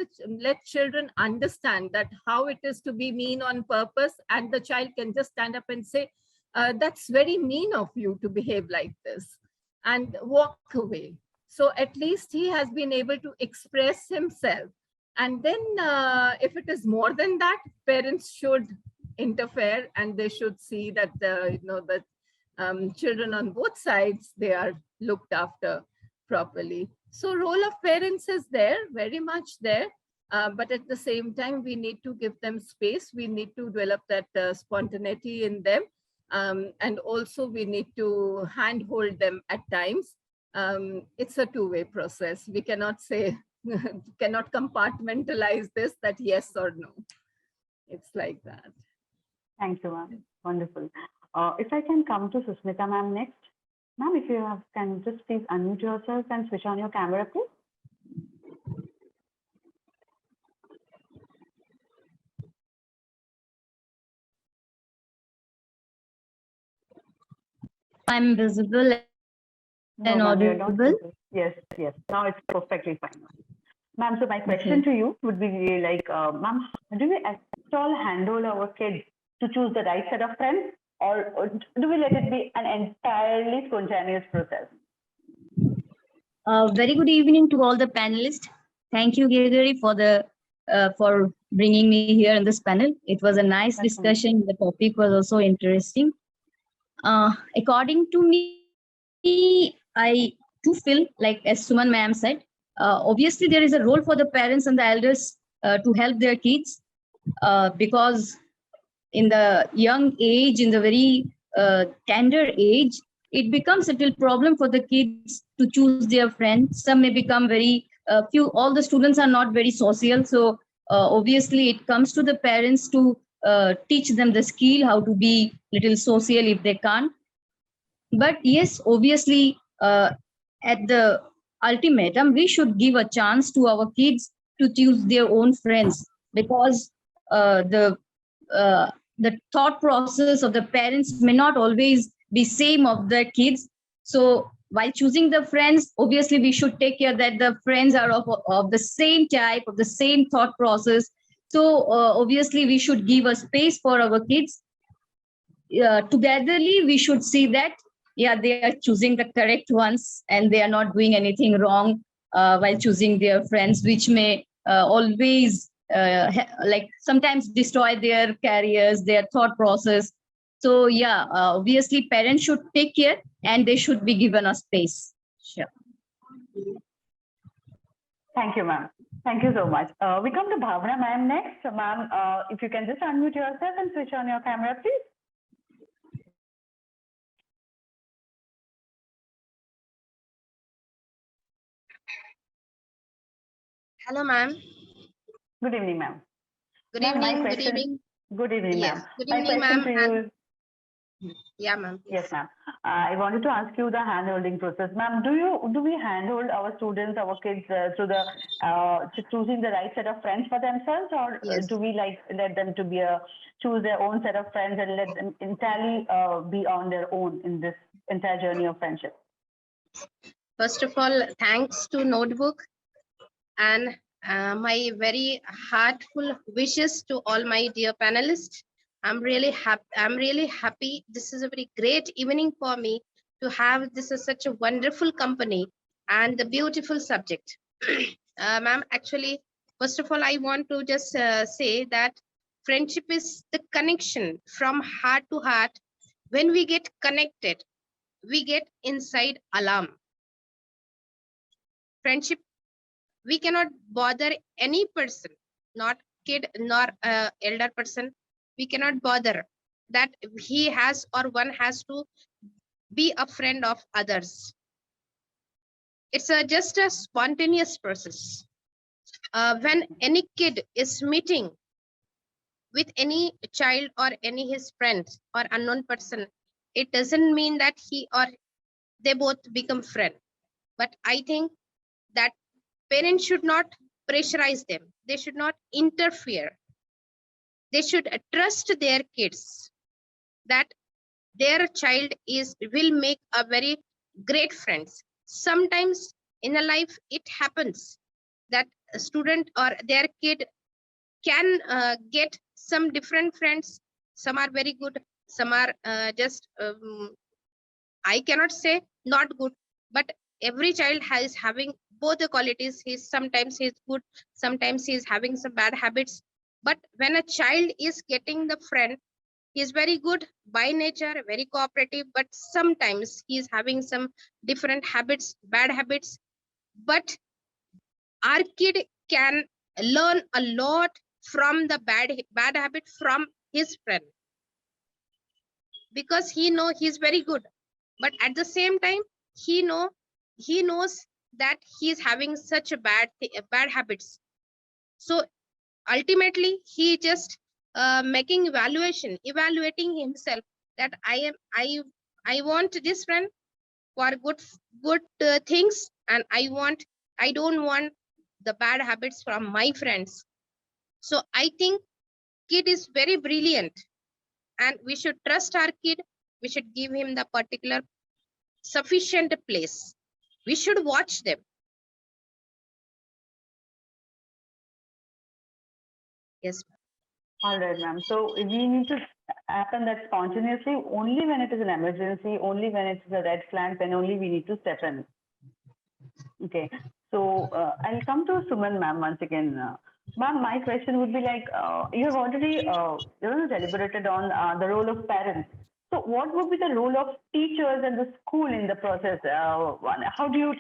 Speaker 8: children understand that how it is to be mean on purpose, and the child can just stand up and say, that's very mean of you to behave like this, and walk away. So at least he has been able to express himself. And then if it is more than that, parents should interfere, and they should see that children on both sides, they are looked after properly. So role of parents is there, very much there, but at the same time, we need to give them space. We need to develop that spontaneity in them, and also we need to handhold them at times. It's a two-way process. We cannot say, cannot compartmentalize this, that yes or no. It's like that.
Speaker 1: Thank you, ma'am. Wonderful. If I can come to Sushmita, ma'am, next. Ma'am, if you can just please unmute yourself and switch on your camera, please.
Speaker 9: I'm visible and
Speaker 1: ma'am, you're not
Speaker 9: audible.
Speaker 1: visible. Yes. Now it's perfectly fine. Ma'am, so my question to you would be like, ma'am, do we at all handle our kids to choose the right set of friends, or do we let it be an entirely spontaneous process?
Speaker 9: Very good evening to all the panelists. Thank you, Gregory, for bringing me here in this panel. It was a nice discussion. The topic was also interesting. According to me, I do feel like, as Suman ma'am said, obviously there is a role for the parents and the elders to help their kids, because in the young age, in the very tender age, it becomes a little problem for the kids to choose their friends. Some may become very all the students are not very social. So obviously it comes to the parents to teach them the skill, how to be little social if they can't. But yes, obviously at the ultimatum, we should give a chance to our kids to choose their own friends, because uh, the the thought process of the parents may not always be same of the kids. So while choosing the friends, obviously we should take care that the friends are of the same type, of the same thought process. So obviously we should give a space for our kids. Togetherly we should see that, yeah, they are choosing the correct ones and they are not doing anything wrong while choosing their friends, which may always like sometimes destroy their careers, their thought process. So yeah, obviously parents should take care and they should be given a space. Sure.
Speaker 1: Thank you, ma'am. Thank you so much. We come to Bhavana, ma'am, next. So, ma'am, if you can just unmute yourself and switch on your camera, please.
Speaker 10: Hello, ma'am.
Speaker 1: Good evening, ma'am.
Speaker 10: Good
Speaker 1: Ma'am, my
Speaker 10: evening. Good
Speaker 1: question-
Speaker 10: evening.
Speaker 1: Good evening,
Speaker 10: Yes.
Speaker 1: ma'am.
Speaker 10: Good
Speaker 1: My
Speaker 10: evening,
Speaker 1: question
Speaker 10: ma'am.
Speaker 1: to you is,
Speaker 10: Yeah, ma'am.
Speaker 1: yes, ma'am. I wanted to ask you the hand-holding process. Ma'am, do we handhold our students, our kids through the choosing the right set of friends for themselves, or
Speaker 10: Yes.
Speaker 1: do we like let them to be choose their own set of friends and let them entirely be on their own in this entire journey of friendship?
Speaker 10: First of all, thanks to Notebook and my very heartful wishes to all my dear panelists. I'm really happy. This is a very great evening for me to have this is such a wonderful company and the beautiful subject. Ma'am, actually, first of all, I want to just say that friendship is the connection from heart to heart. When we get connected, we get inside alarm. Friendship, we cannot bother any person, not kid nor elder person. We cannot bother that he has or one has to be a friend of others. It's just a spontaneous process. When any kid is meeting with any child or any his friends or unknown person, it doesn't mean that he or they both become friend. But I think that parents should not pressurize them. They should not interfere. They should trust their kids that their child will make a very great friends. Sometimes in a life it happens that a student or their kid can get some different friends. Some are very good, some are just I cannot say not good, but every child is having both the qualities. Sometimes he's good, sometimes he's having some bad habits. But when a child is getting the friend, he's very good by nature, very cooperative, but sometimes he's having some different habits, bad habits. But our kid can learn a lot from the bad habit from his friend, because he he's very good, but at the same time he knows that he is having such a bad habits. So ultimately he just making evaluating himself that I want this friend for good things, and I don't want the bad habits from my friends. So I think kid is very brilliant and we should trust our kid. We should give him the particular sufficient place. We should watch them. Yes.
Speaker 1: All right, ma'am. So we need to happen that spontaneously only when it is an emergency, only when it's a red flag, then only we need to step in. Okay. So I'll come to Suman, ma'am, once again. Ma'am, my question would be like, you have already deliberated on the role of parents. So what would be the role of teachers and the school in the process? How do you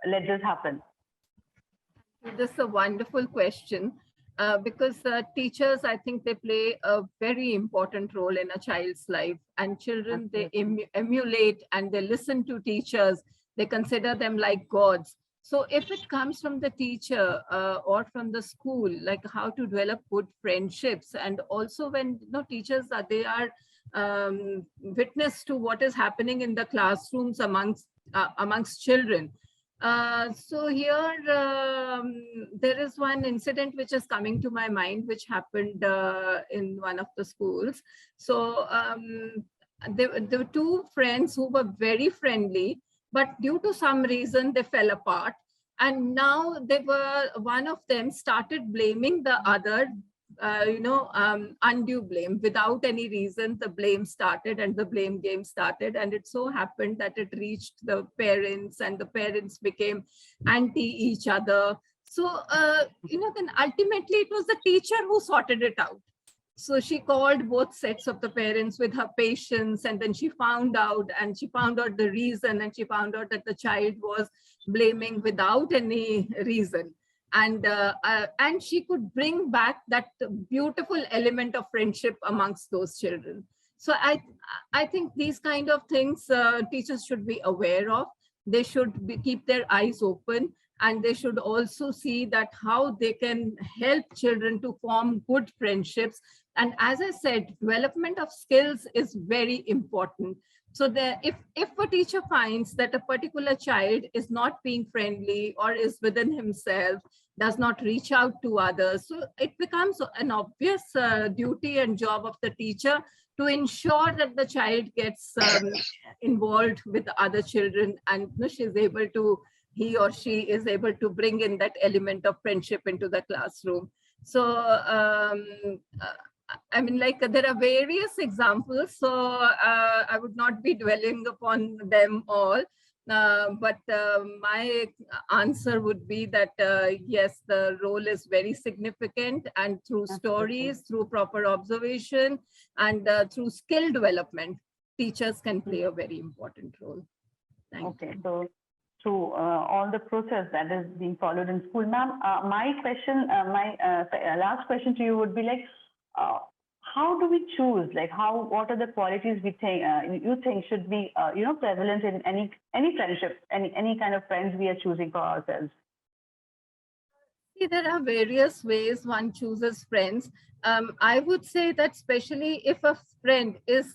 Speaker 1: let this happen?
Speaker 8: This is a wonderful question because teachers, I think they play a very important role in a child's life, and children, they emulate and they listen to teachers. They consider them like gods. So if it comes from the teacher or from the school, like how to develop good friendships, and also when teachers they are witness to what is happening in the classrooms amongst children. So here there is one incident which is coming to my mind, which happened in one of the schools. So there were two friends who were very friendly, but due to some reason they fell apart. And now one of them started blaming the other, undue blame. Without any reason, the blame started and the blame game started. And it so happened that it reached the parents, and the parents became anti each other. So, then ultimately it was the teacher who sorted it out. So she called both sets of the parents with her patience, and then she found out the reason, and she found out that the child was blaming without any reason. And she could bring back that beautiful element of friendship amongst those children. So I think these kind of things teachers should be aware of. They should keep their eyes open, and they should also see that how they can help children to form good friendships. And as I said, development of skills is very important. So if a teacher finds that a particular child is not being friendly or is within himself, does not reach out to others, so it becomes an obvious duty and job of the teacher to ensure that the child gets involved with the other children, and he or she is able to bring in that element of friendship into the classroom. So there are various examples, so I would not be dwelling upon them all. But my answer would be that, yes, the role is very significant, and through stories, through proper observation, and through skill development, teachers can play a very important role. Thank you.
Speaker 1: So through all the process that is being followed in school. Ma'am, my last question to you would be like, how do we choose? Like, what are the qualities you think should be, prevalent in any friendship, any kind of friends we are choosing for ourselves?
Speaker 8: See, there are various ways one chooses friends. I would say that especially if a friend is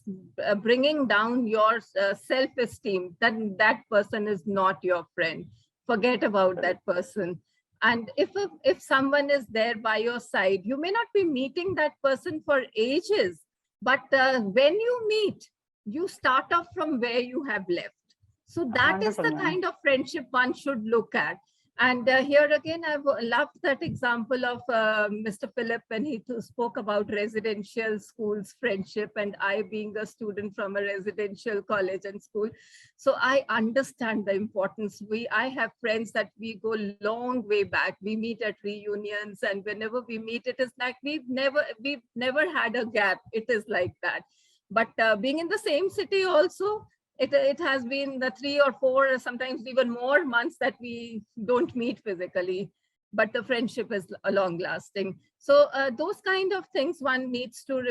Speaker 8: bringing down your self-esteem, then that person is not your friend. Forget about that person. And if someone is there by your side, you may not be meeting that person for ages, but when you meet, you start off from where you have left. So that is the kind of friendship one should look at. And here again, I've loved that example of Mr. Philip when he spoke about residential schools friendship, and I being a student from a residential college and school. So I understand the importance. I have friends that we go long way back. We meet at reunions, and whenever we meet, it is like we've never had a gap. It is like that. But being in the same city also, it has been the 3 or 4, or sometimes even more months that we don't meet physically, but the friendship is long lasting. So those kind of things one needs to,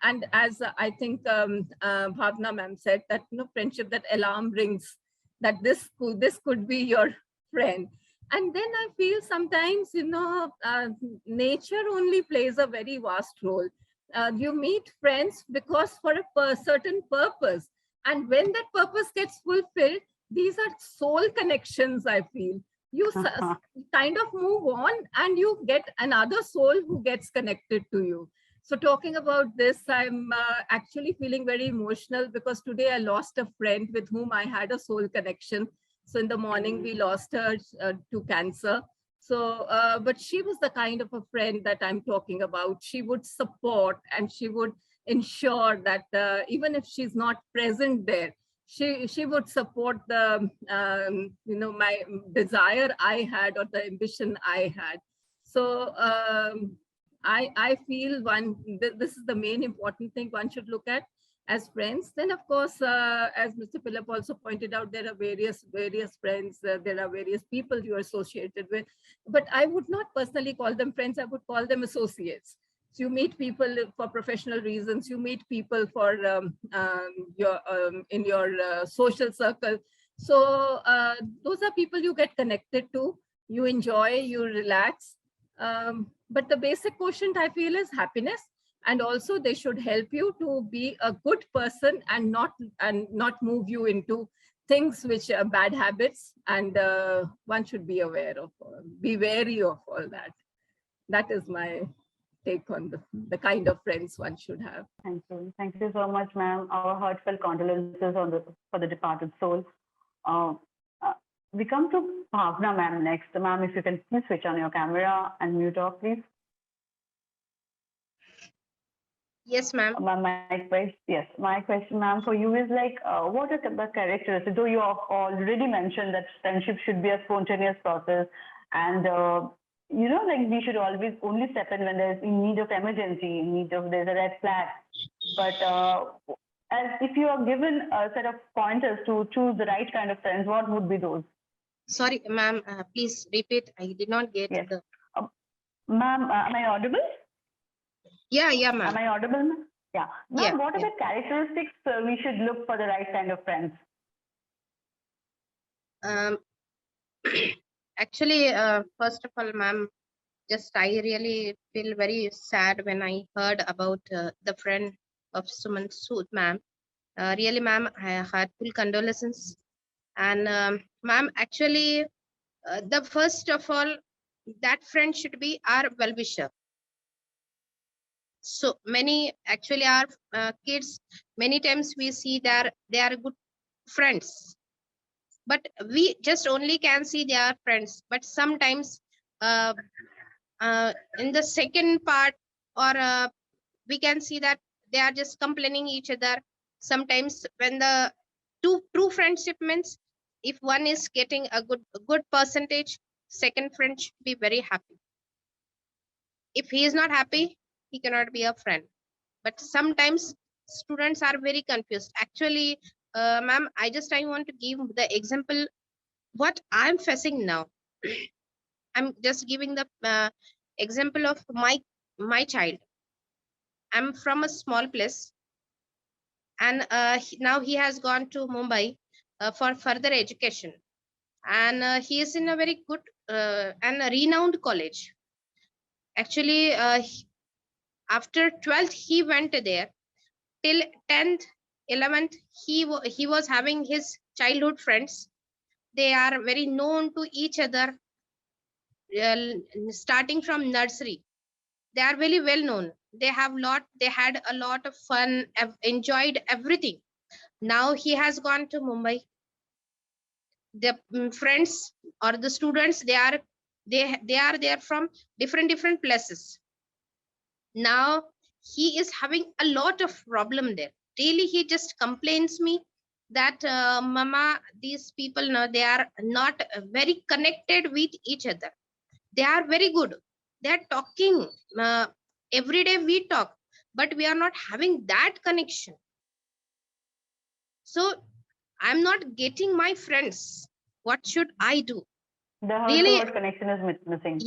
Speaker 8: and as I think Bhavna ma'am said, that friendship, that alarm rings, that this could be your friend. And then I feel sometimes, nature only plays a very vast role. You meet friends because for a certain purpose. And when that purpose gets fulfilled, these are soul connections, I feel. You kind of move on and you get another soul who gets connected to you. So talking about this, I'm actually feeling very emotional because today I lost a friend with whom I had a soul connection. So in the morning, we lost her to cancer. So, but she was the kind of a friend that I'm talking about. She would support, and she would ensure that even if she's not present there, she would support the my desire I had, or the ambition I had. So I feel this is the main important thing one should look at as friends. Then of course, as Mr. Philip also pointed out, there are various friends, there are various people you are associated with, but I would not personally call them friends. I would call them associates. So you meet people for professional reasons. You meet people for in your social circle. So those are people you get connected to. You enjoy, you relax. But the basic quotient I feel is happiness. and also they should help you to be a good person and not move you into things which are bad habits, and one should be be wary of all that. That is my take on the kind of friends one should have.
Speaker 1: Thank you. Thank you so much, ma'am. Our heartfelt condolences for the departed soul. Uh, uh, we come to Bhavna, ma'am, next. Ma'am, if you can please switch on your camera and mute off, please.
Speaker 10: Yes, ma'am.
Speaker 1: My question, ma'am, for you is like, what are the characteristics? Though you have already mentioned that friendship should be a spontaneous process, and like we should always only step in when there's in need of emergency, there's a red flag. But as if you are given a set of pointers to choose the right kind of friends, what would be those?
Speaker 10: Sorry, ma'am. Please repeat. I did not get the.
Speaker 1: Ma'am, am I audible?
Speaker 10: Yeah, ma'am.
Speaker 1: Am I audible, ma'am? Yeah. Ma'am, what are
Speaker 10: yeah.
Speaker 1: the characteristics we should look for the right kind of friends?
Speaker 10: Actually, first of all, ma'am, I really feel very sad when I heard about the friend of Suman, Sood, ma'am. Really, ma'am, I had full condolences. And ma'am, actually, the first of all, that friend should be our well-wisher. So many, actually, our kids, many times we see that they are good friends, but we just only can see they are friends. But sometimes in the second part, or we can see that they are just complaining each other. Sometimes when the true friendship means, if one is getting a good percentage, second friend should be very happy. If he is not happy, he cannot be a friend. But sometimes students are very confused. Actually, ma'am, I want to give the example what I'm facing now. I'm just giving the example of my child. I'm from a small place, and now he has gone to Mumbai for further education, and he is in a very good and a renowned college. Actually, after 12th, he went there. Till 10th, 11th, he was having his childhood friends. They are very known to each other, starting from nursery. They are very well known. They had a lot of fun, enjoyed everything. Now he has gone to Mumbai. The friends or the students, they are there from different places. Now he is having a lot of problem there. Daily he just complains me that mama, these people now, they are not very connected with each other. They are very good, they are talking every day, we talk, but we are not having that connection. So I'm not getting my friends. What should I do?
Speaker 1: The
Speaker 10: really
Speaker 1: connection is missing.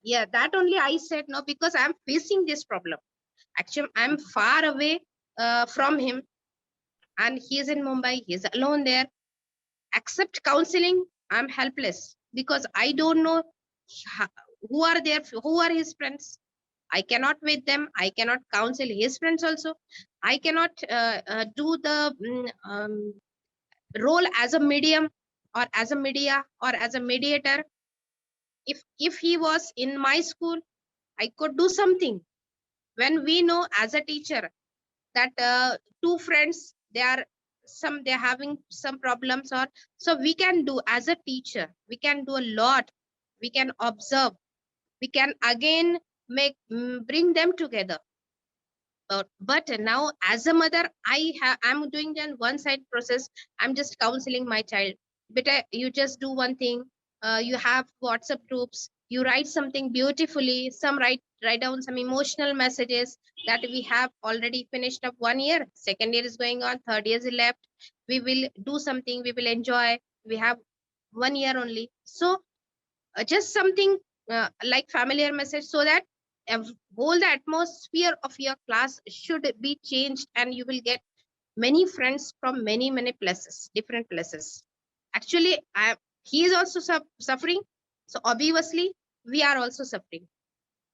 Speaker 10: Yeah, that only I said no, because I'm facing this problem. Actually, I'm far away from him, and he is in Mumbai. He is alone there. Except counseling, I'm helpless, because I don't know who are there, who are his friends. I cannot meet them. I cannot counsel his friends also. I cannot do the role as a medium, or as a media, or as a mediator. If he was in my school, I could do something. When we know as a teacher that two friends, they're having some problems, or so we can do as a teacher, we can do a lot. We can observe, we can again bring them together. But now as a mother, I'm doing the one side process. I'm just counseling my child. But you just do one thing. You have WhatsApp groups, you write something beautifully, write down some emotional messages, that we have already finished up 1 year, second year is going on, third year is left, we will do something, we will enjoy, we have 1 year only. So just something like familiar message, so that whole the atmosphere of your class should be changed, and you will get many friends from many places, different places. Actually, he is also suffering, so obviously we are also suffering,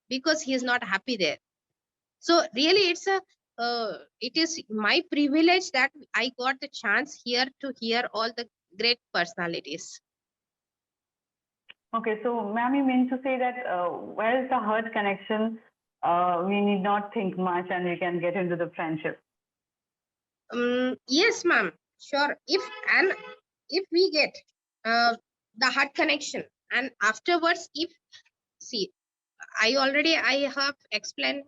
Speaker 10: because he is not happy there. So really, it is my privilege that I got the chance here to hear all the great personalities.
Speaker 1: Okay, so ma'am, you mean to say that where is the heart connection? We need not think much and we can get into the friendship.
Speaker 10: Yes, ma'am. Sure. If we get the heart connection, and afterwards, if see, I have explained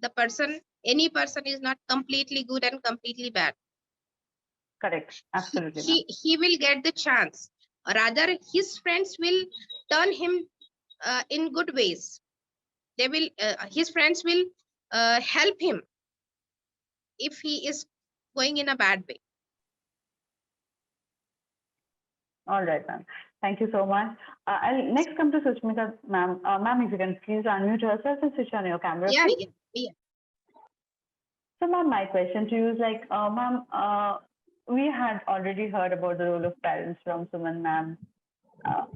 Speaker 10: the person. Any person is not completely good and completely bad.
Speaker 1: Correct. Absolutely.
Speaker 10: He will get the chance. Rather, his friends will turn him in good ways. They will his friends will help him if he is going in a bad way.
Speaker 1: All right, ma'am. Thank you so much. I'll next come to Sushmita, ma'am. Ma'am, if you can please unmute yourself and switch on your camera.
Speaker 10: Yeah,
Speaker 1: please.
Speaker 10: yeah.
Speaker 1: So, ma'am, my question to you is like, ma'am, we had already heard about the role of parents from Suman ma'am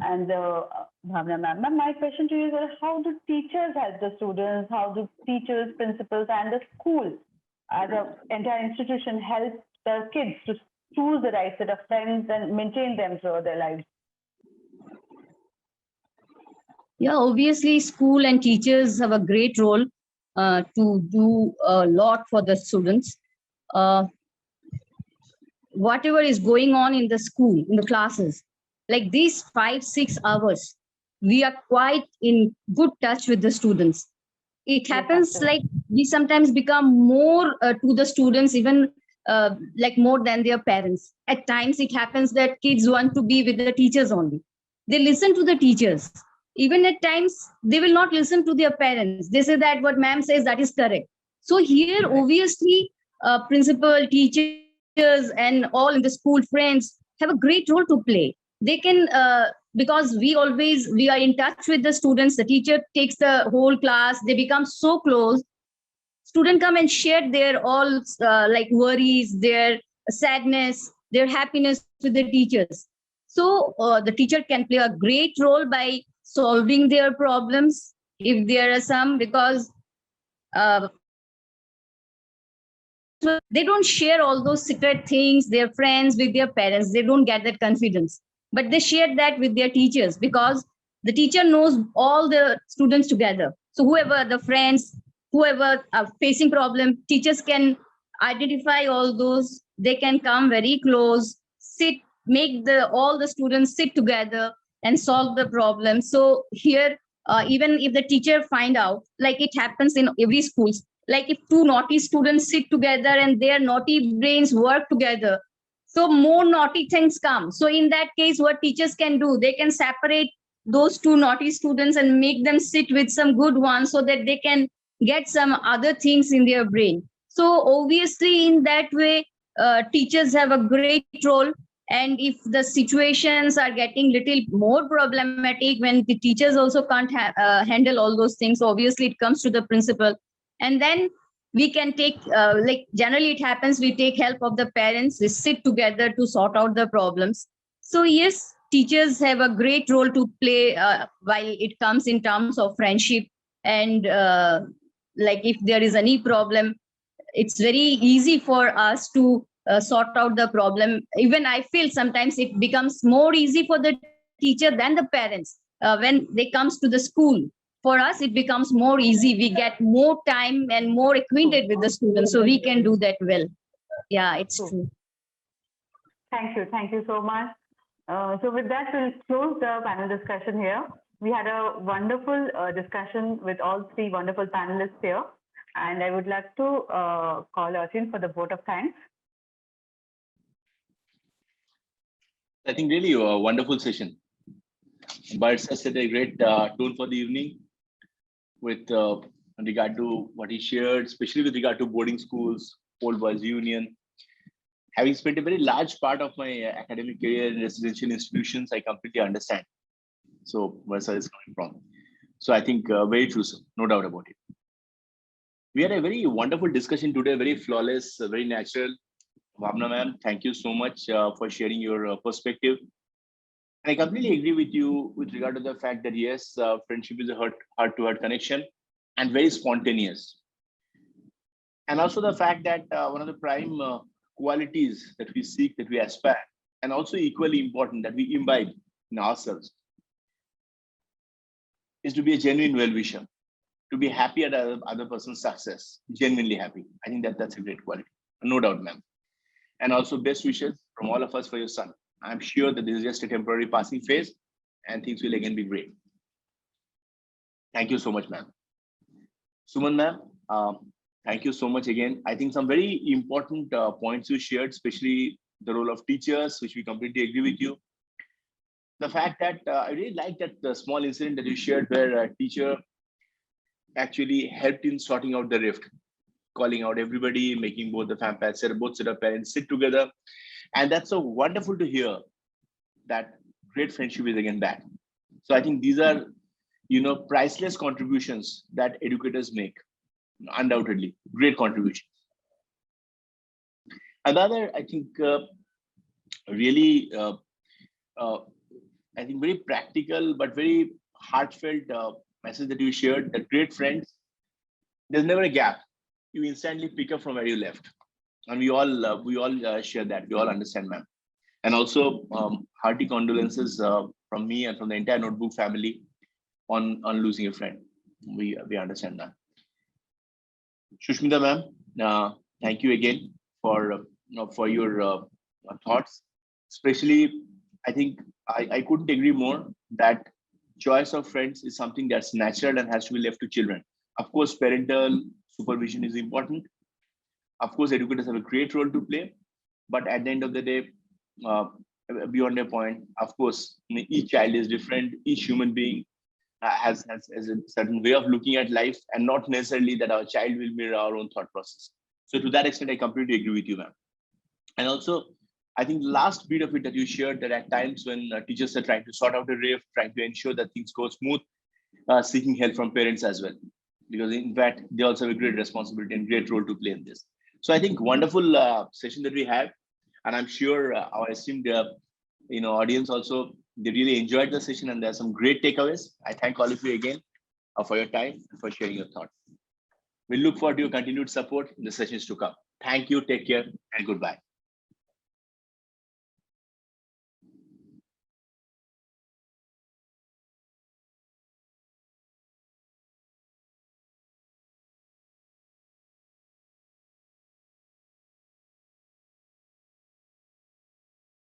Speaker 1: and Bhavna ma'am. Ma'am, my question to you is how do teachers help the students? How do teachers, principals, and the school as an entire institution help the kids to choose the right set of friends and maintain them throughout their lives?
Speaker 9: Yeah, obviously, school and teachers have a great role to do a lot for the students. Whatever is going on in the school, in the classes, like these 5-6 hours, we are quite in good touch with the students. It happens like we sometimes become more to the students, even like more than their parents. At times, it happens that kids want to be with the teachers only. They listen to the teachers. Even at times, they will not listen to their parents. They say that what ma'am says, that is correct. So here, obviously, principal, teachers, and all in the school friends have a great role to play. They can, because we are in touch with the students. The teacher takes the whole class. They become so close. Students come and share their all like worries, their sadness, their happiness with the teachers. So the teacher can play a great role by solving their problems if there are some, because they don't share all those secret things, their friends, with their parents. They don't get that confidence, but they share that with their teachers, because the teacher knows all the students together. So whoever the friends, whoever are facing problem, teachers can identify all those. They can come very close, sit, make all the students sit together and solve the problem. So here, even if the teacher find out, like it happens in every school, like if two naughty students sit together and their naughty brains work together, so more naughty things come. So in that case, what teachers can do, they can separate those two naughty students and make them sit with some good ones, so that they can get some other things in their brain. So obviously in that way, teachers have a great role. And if the situations are getting little more problematic, when the teachers also can't handle all those things, obviously it comes to the principal. And then we can take, like generally it happens, we take help of the parents. We sit together to sort out the problems. So yes, teachers have a great role to play while it comes in terms of friendship. And like if there is any problem, it's very easy for us to sort out the problem. Even I feel sometimes it becomes more easy for the teacher than the parents when they comes to the school. For us, it becomes more easy. We get more time and more acquainted with the students, so we can do that well. Yeah, it's true.
Speaker 1: Thank you. Thank you so much. So with that, we'll close the panel discussion here. We had a wonderful discussion with all three wonderful panelists here. And I would like to call Achin for the vote of thanks.
Speaker 3: I think really a wonderful session. Burrett has set a great tone for the evening with regard to what he shared, especially with regard to boarding schools, Old Boys Union. Having spent a very large part of my academic career in residential institutions, I completely understand. So where sir is coming from. So I think very true, sir. No doubt about it. We had a very wonderful discussion today, very flawless, very natural. Bhavna ma'am, thank you so much for sharing your perspective. And I completely agree with you with regard to the fact that yes, friendship is a heart-to-heart connection and very spontaneous. And also the fact that one of the prime qualities that we seek, that we aspire, and also equally important that we imbibe in ourselves, is to be a genuine well-wisher, to be happy at other person's success, genuinely happy. I think that's a great quality, no doubt, ma'am. And also best wishes from all of us for your son. I'm sure that this is just a temporary passing phase and things will again be great. Thank you so much, ma'am. Suman, ma'am, thank you so much again. I think some very important points you shared, especially the role of teachers, which we completely agree with you. The fact that I really like that the small incident that you shared where a teacher actually helped in sorting out the rift, calling out everybody, making both set of parents sit together. And that's so wonderful to hear that great friendship is again back. So I think these are, priceless contributions that educators make, undoubtedly, great contributions. Another, I think, really, I think very practical, but very heartfelt message that you shared, that great friends, there's never a gap. You instantly pick up from where you left. And we all share that. We all understand, ma'am. And also hearty condolences from me and from the entire Notebook family on losing a friend. We understand that. Sushmita, ma'am, thank you again for your thoughts. Especially, I think I couldn't agree more that choice of friends is something that's natural and has to be left to children. Of course, parental supervision is important. Of course, educators have a great role to play, but at the end of the day, beyond a point, of course, each child is different. Each human being has a certain way of looking at life, and not necessarily that our child will mirror our own thought process. So to that extent, I completely agree with you, ma'am. And also, I think the last bit of it that you shared, that at times when teachers are trying to sort out a rift, trying to ensure that things go smooth, seeking help from parents as well, because in fact, they also have a great responsibility and great role to play in this. So I think wonderful session that we had, and I'm sure our esteemed audience also, they really enjoyed the session and there are some great takeaways. I thank all of you again for your time and for sharing your thoughts. We look forward to your continued support in the sessions to come. Thank you, take care, and goodbye.